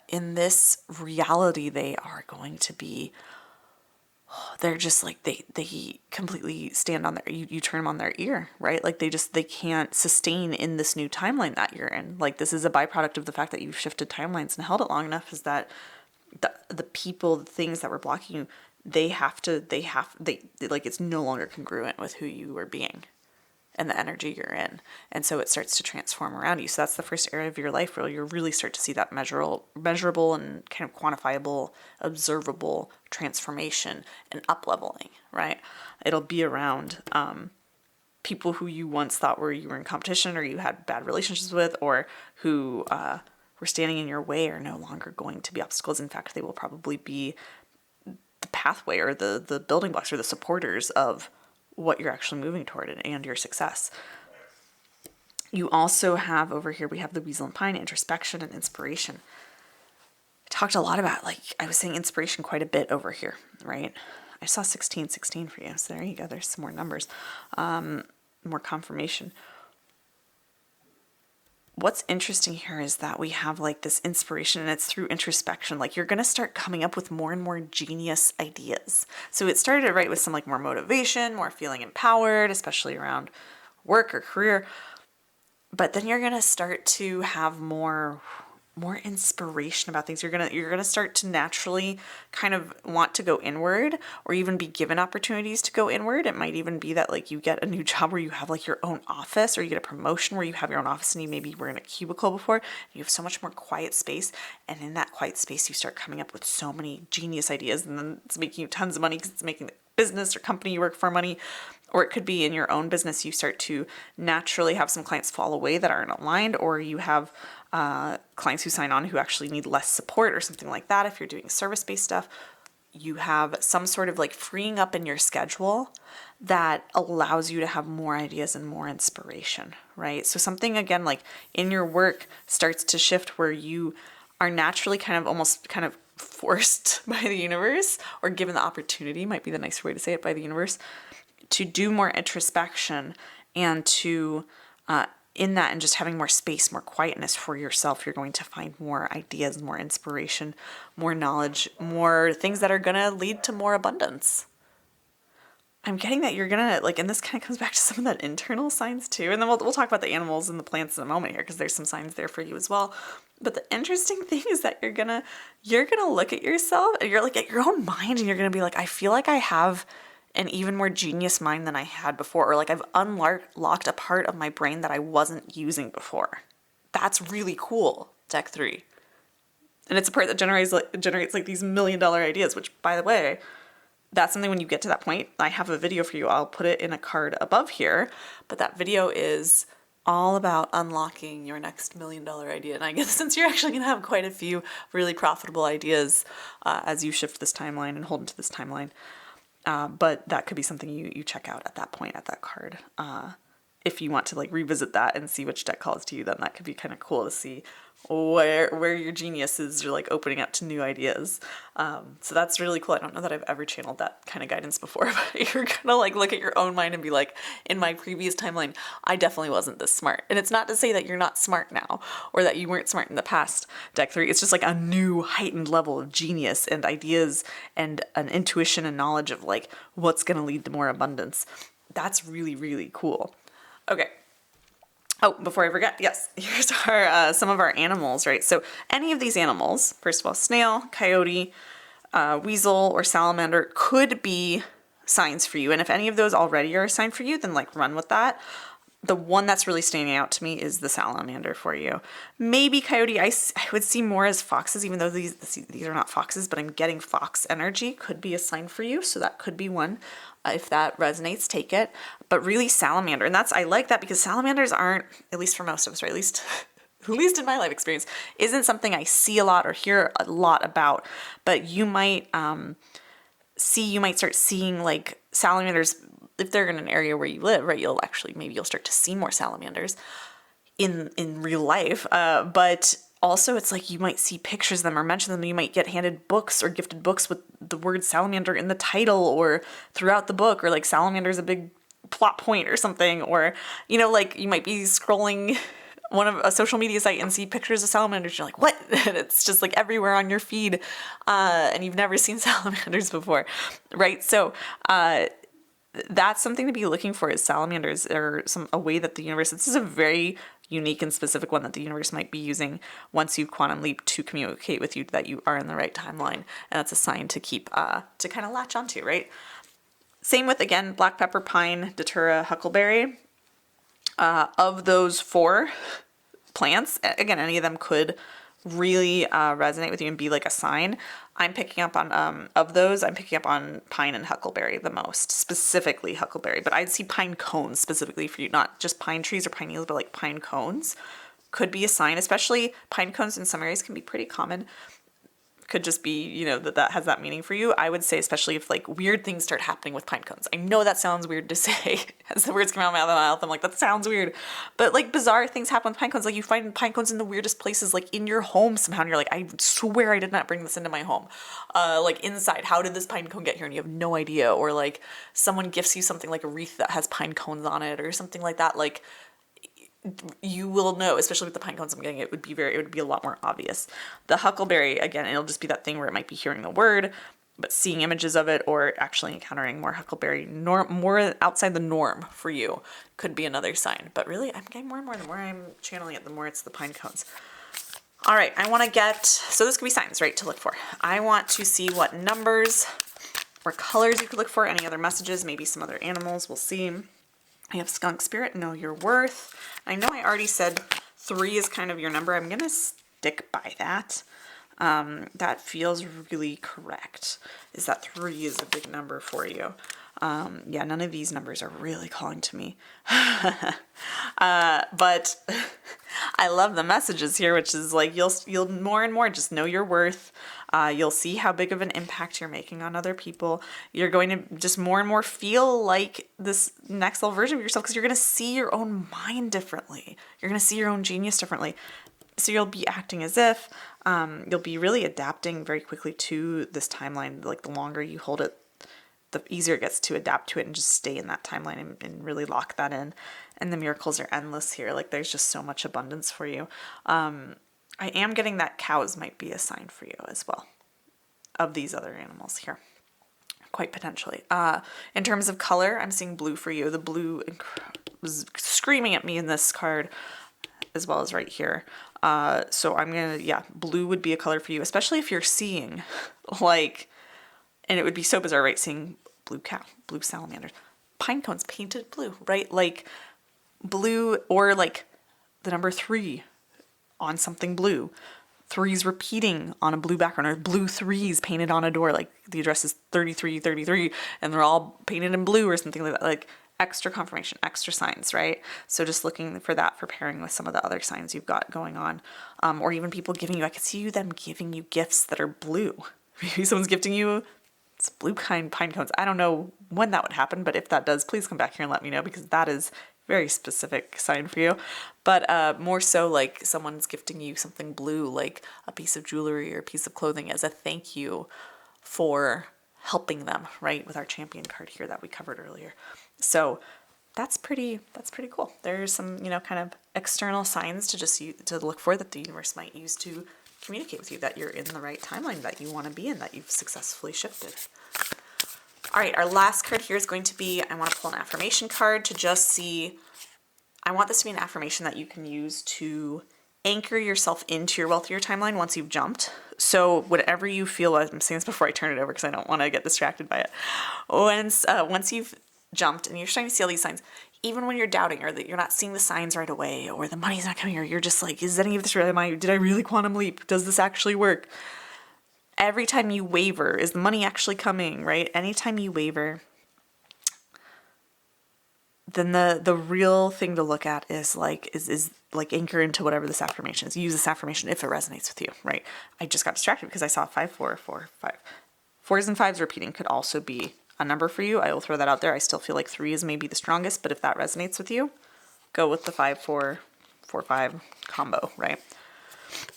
Speaker 1: In this reality, they are going to be, they're just like, they completely stand on you turn them on their ear, right? Like they can't sustain in this new timeline that you're in. Like this is a byproduct of the fact that you've shifted timelines and held it long enough, is that the people, the things that were blocking you, they like it's no longer congruent with who you are being and the energy you're in. And so it starts to transform around you. So that's the first area of your life where you really start to see that measurable and kind of quantifiable, observable transformation and up-leveling, right? It'll be around people who you once thought you were in competition or you had bad relationships with, or who were standing in your way, are no longer going to be obstacles. In fact, they will probably be the pathway or the building blocks or the supporters of what you're actually moving toward and your success. You also have over here, we have the Weasel and Pine, introspection and inspiration. I talked a lot about, like, I was saying inspiration quite a bit over here, right? I saw 1616 for you. So there you go. There's some more numbers, more confirmation. What's interesting here is that we have like this inspiration, and it's through introspection. Like you're going to start coming up with more and more genius ideas. So it started right with some like more motivation, more feeling empowered, especially around work or career. But then you're going to start to have more inspiration about things. You're gonna start to naturally kind of want to go inward, or even be given opportunities to go inward. It might even be that like you get a new job where you have like your own office, or you get a promotion where you have your own office and you maybe were in a cubicle before. And you have so much more quiet space, and in that quiet space you start coming up with so many genius ideas, and then it's making you tons of money because it's making the business or company you work for money. Or it could be in your own business, you start to naturally have some clients fall away that aren't aligned, or you have clients who sign on who actually need less support or something like that. If you're doing service-based stuff, you have some sort of like freeing up in your schedule that allows you to have more ideas and more inspiration, right? So something, again, like in your work starts to shift where you are naturally almost forced by the universe, or given the opportunity, might be the nicer way to say it, by the universe, to do more introspection, and to in that, and just having more space, more quietness for yourself, you're going to find more ideas, more inspiration, more knowledge, more things that are going to lead to more abundance. I'm getting that you're going to, like, and this kind of comes back to some of that internal signs too. And then we'll talk about the animals and the plants in a moment here, because there's some signs there for you as well. But the interesting thing is that you're going to look at yourself, and you're like at your own mind, and you're going to be like, I feel like I have an even more genius mind than I had before, or like I've unlocked a part of my brain that I wasn't using before. That's really cool, Deck 3. And it's a part that generates like these $1 million ideas, which, by the way, that's something when you get to that point, I have a video for you. I'll put it in a card above here, but that video is all about unlocking your next $1 million idea. And I guess since you're actually going to have quite a few really profitable ideas as you shift this timeline and hold into this timeline, but that could be something you check out at that point, at that card. If you want to like revisit that and see which deck calls to you, then that could be kind of cool to see where your genius is. You're like opening up to new ideas. So that's really cool. I don't know that I've ever channeled that kind of guidance before, but you're gonna like look at your own mind and be like, in my previous timeline, I definitely wasn't this smart. And it's not to say that you're not smart now, or that you weren't smart in the past, Deck 3. It's just like a new heightened level of genius and ideas and an intuition and knowledge of like what's gonna lead to more abundance. that's really, really cool. Okay. Oh, before I forget, yes, here's our some of our animals, right? So any of these animals, first of all, snail, coyote, weasel, or salamander could be signs for you. And if any of those already are a sign for you, then like run with that. The one that's really standing out to me is the salamander for you. Maybe coyote, I would see more as foxes, even though these are not foxes, but I'm getting fox energy, could be a sign for you. So that could be one. If that resonates, take it. But really salamander, and I like that because salamanders aren't, at least for most of us, or at least in my life experience, isn't something I see a lot or hear a lot about. But you might you might start seeing like salamanders if they're in an area where you live, right? Maybe you'll start to see more salamanders in real life. But also it's like you might see pictures of them or mention them. You might get handed books or gifted books with the word salamander in the title or throughout the book, or like salamander is a big plot point or something, or, you know, like you might be scrolling a social media site and see pictures of salamanders. You're like, what? And it's just like everywhere on your feed. And you've never seen salamanders before, right? So, that's something to be looking for, is salamanders are a way that the universe, this is a very unique and specific one that the universe might be using once you quantum leap to communicate with you that you are in the right timeline. And that's a sign to keep, to kind of latch onto, right? Same with, again, black pepper, pine, datura, huckleberry. Of those 4 plants, again, any of them could really resonate with you and be like a sign. I'm picking up on, of those, I'm picking up on pine and huckleberry the most, specifically huckleberry. But I'd see pine cones specifically for you, not just pine trees or pine needles, but like pine cones could be a sign, especially pine cones in some areas can be pretty common. Could just be, you know, that has that meaning for you. I would say, especially if like weird things start happening with pine cones. I know that sounds weird to say as the words come out of my mouth. I'm like, that sounds weird. But like bizarre things happen with pine cones. Like you find pine cones in the weirdest places, like in your home somehow. And you're like, I swear I did not bring this into my home. Like inside, how did this pine cone get here? And you have no idea. Or like someone gifts you something like a wreath that has pine cones on it or something like that. Like, you will know, especially with the pine cones I'm getting, it would be a lot more obvious. The huckleberry, again, it'll just be that thing where it might be hearing the word, but seeing images of it or actually encountering more huckleberry, more outside the norm for you could be another sign. But really, I'm getting more and more, the more I'm channeling it, the more it's the pine cones. All right, I want to so this could be signs, right, to look for. I want to see what numbers or colors you could look for, any other messages, maybe some other animals, we'll see. I have skunk spirit, know your worth. I know I already said 3 is kind of your number. I'm going to stick by that. That feels really correct, is that 3 is a big number for you. Yeah, none of these numbers are really calling to me. But I love the messages here, which is like you'll more and more just know your worth. You'll see how big of an impact you're making on other people. You're going to just more and more feel like this next level version of yourself because you're going to see your own mind differently. You're going to see your own genius differently. So you'll be acting as if, you'll be really adapting very quickly to this timeline. Like the longer you hold it, the easier it gets to adapt to it and just stay in that timeline and really lock that in. And the miracles are endless here. Like there's just so much abundance for you. I am getting that cows might be a sign for you as well of these other animals here. Quite potentially. In terms of color, I'm seeing blue for you. The blue was screaming at me in this card as well as right here. So I'm going to, blue would be a color for you, especially if you're seeing like, and it would be so bizarre, right? Seeing blue cow, blue salamanders, pine cones painted blue, right? Like blue, or like the number 3 on something blue, 3s repeating on a blue background, or blue 3s painted on a door, like the address is 3333 and they're all painted in blue or something like that, like extra confirmation, extra signs, right? So just looking for that for pairing with some of the other signs you've got going on. Or even people giving you, I could see them giving you gifts that are blue. Maybe someone's gifting you it's blue pine cones. I don't know when that would happen, but if that does, please come back here and let me know, because that is very specific sign for you. But more so like someone's gifting you something blue, like a piece of jewelry or a piece of clothing as a thank you for helping them, right? With our champion card here that we covered earlier. So that's pretty cool. There's some, kind of external signs to look for that the universe might use to communicate with you that you're in the right timeline that you want to be in, that you've successfully shifted. All right, our last card here is going to be, I want to pull an affirmation card to just see, I want this to be an affirmation that you can use to anchor yourself into your wealthier timeline once you've jumped. So whatever you feel, I'm saying this before I turn it over because I don't want to get distracted by it. Once you've jumped and you're starting to see all these signs, even when you're doubting or that you're not seeing the signs right away or the money's not coming or you're just like, is any of this really, did I really quantum leap? Does this actually work? Every time you waver, is the money actually coming, right? Anytime you waver, then the real thing to look at is like anchor into whatever this affirmation is. Use this affirmation if it resonates with you, right? I just got distracted because I saw 5, 4, 4, 5. 4s and 5s repeating could also be a number for you. I will throw that out there. I still feel like 3 is maybe the strongest, but if that resonates with you, go with the 5, 4, 4, 5 combo, right?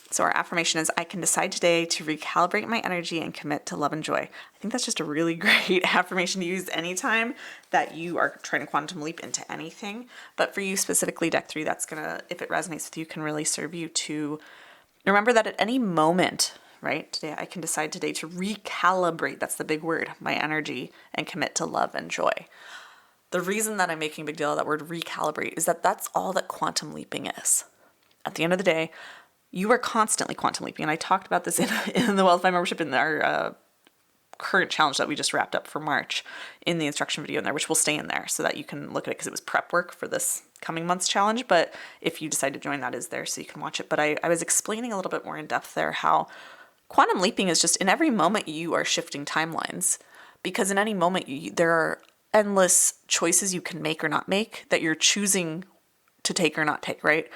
Speaker 1: So our affirmation is, I can decide today to recalibrate my energy and commit to love and joy. I think that's just a really great affirmation to use anytime that you are trying to quantum leap into anything. But for you specifically, deck 3, that's gonna, if it resonates with you, can really serve you to remember that at any moment, right? Today, I can decide today to recalibrate, that's the big word, my energy and commit to love and joy. The reason that I'm making a big deal of that word recalibrate is that that's all that quantum leaping is. At the end of the day, you are constantly quantum leaping. And I talked about this in the Wealthify membership in our current challenge that we just wrapped up for March in the instruction video in there, which will stay in there so that you can look at it because it was prep work for this coming month's challenge. But if you decide to join, that is there so you can watch it. But I was explaining a little bit more in depth there how quantum leaping is just in every moment you are shifting timelines, because in any moment there are endless choices you can make or not make that you're choosing to take or not take, right?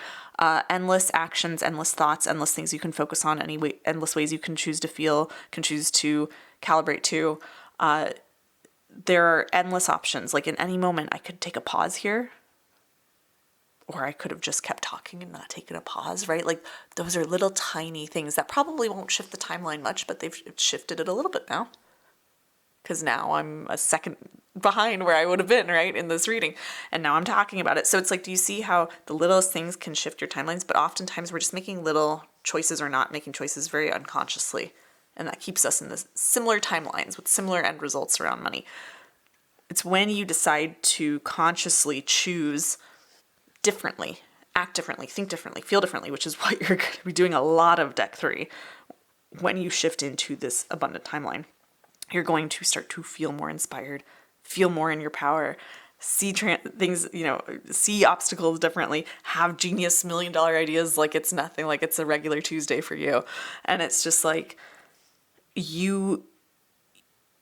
Speaker 1: Endless actions, endless thoughts, endless things you can focus on, endless ways you can choose to feel, can choose to calibrate to. There are endless options. Like in any moment, I could take a pause here, or I could have just kept talking and not taken a pause, right? Like those are little tiny things that probably won't shift the timeline much, but they've shifted it a little bit now. Because now I'm a second behind where I would have been, right, in this reading. And now I'm talking about it. So it's like, do you see how the littlest things can shift your timelines? But oftentimes we're just making little choices or not making choices very unconsciously. And that keeps us in the similar timelines with similar end results around money. It's when you decide to consciously choose differently, act differently, think differently, feel differently, which is what you're going to be doing a lot of deck 3 when you shift into this abundant timeline. You're going to start to feel more inspired, feel more in your power, see things, see obstacles differently, have genius $1 million ideas like it's nothing, like it's a regular Tuesday for you. And it's just like you're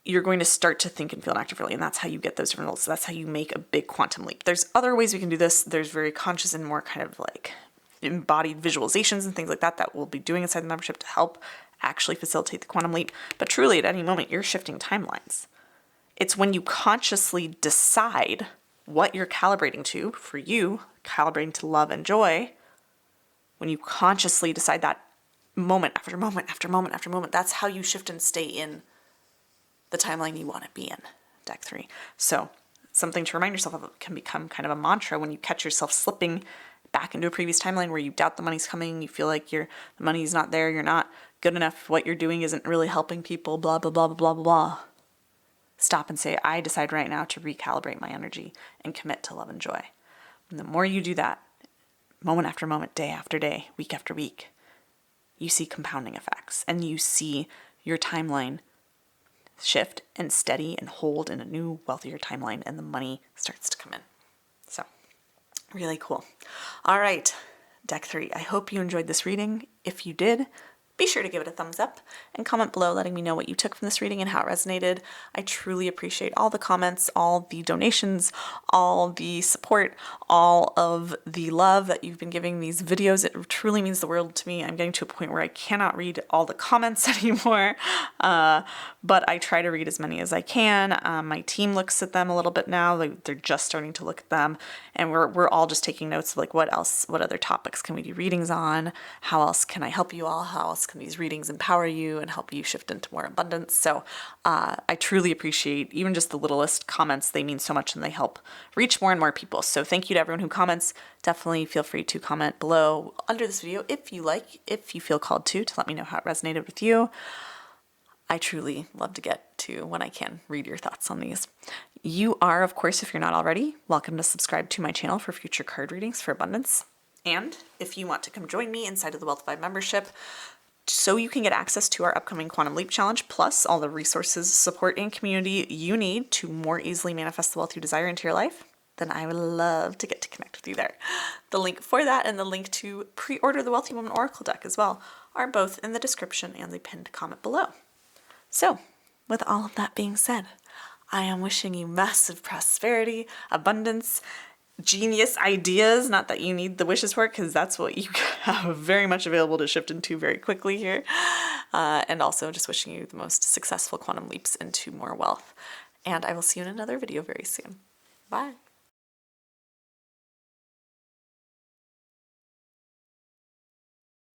Speaker 1: going to start to think and feel and act differently. And that's how you get those different results. So that's how you make a big quantum leap. There's other ways we can do this. There's very conscious and more kind of like embodied visualizations and things like that we'll be doing inside the membership to help actually facilitate the quantum leap. But truly at any moment, you're shifting timelines. It's when you consciously decide what you're calibrating to, for you, calibrating to love and joy, when you consciously decide that moment after moment after moment after moment, that's how you shift and stay in the timeline you want to be in, deck 3. So something to remind yourself of can become kind of a mantra when you catch yourself slipping back into a previous timeline where you doubt the money's coming, you feel like the money's not there, you're not good enough, what you're doing isn't really helping people, blah, blah, blah, blah, blah, blah. Stop and say, I decide right now to recalibrate my energy and commit to love and joy. And the more you do that, moment after moment, day after day, week after week, you see compounding effects and you see your timeline shift and steady and hold in a new, wealthier timeline, and the money starts to come in. So, really cool. All right, deck 3. I hope you enjoyed this reading. If you did, be sure to give it a thumbs up and comment below letting me know what you took from this reading and how it resonated. I truly appreciate all the comments, all the donations, all the support, all of the love that you've been giving these videos. It truly means the world to me. I'm getting to a point where I cannot read all the comments anymore, but I try to read as many as I can. My team looks at them a little bit now. They're just starting to look at them, and we're all just taking notes of like, what other topics can we do readings on? How else can I help you all? How else can these readings empower you and help you shift into more abundance? So I truly appreciate even just the littlest comments. They mean so much and they help reach more and more people. So thank you to everyone who comments. Definitely feel free to comment below under this video if you like, if you feel called to let me know how it resonated with you. I truly love to get to, when I can, read your thoughts on these. You are, of course, if you're not already, welcome to subscribe to my channel for future card readings for abundance. And if you want to come join me inside of the Wealthified membership, so you can get access to our upcoming Quantum Leap Challenge, plus all the resources, support, and community you need to more easily manifest the wealth you desire into your life, then I would love to get to connect with you there. The link for that and the link to pre-order the Wealthy Woman Oracle deck as well are both in the description and the pinned comment below. So, with all of that being said, I am wishing you massive prosperity, abundance, genius ideas. Not that you need the wishes for it, because that's what you have very much available to shift into very quickly here. And also just wishing you the most successful quantum leaps into more wealth. And I will see you in another video very soon. Bye.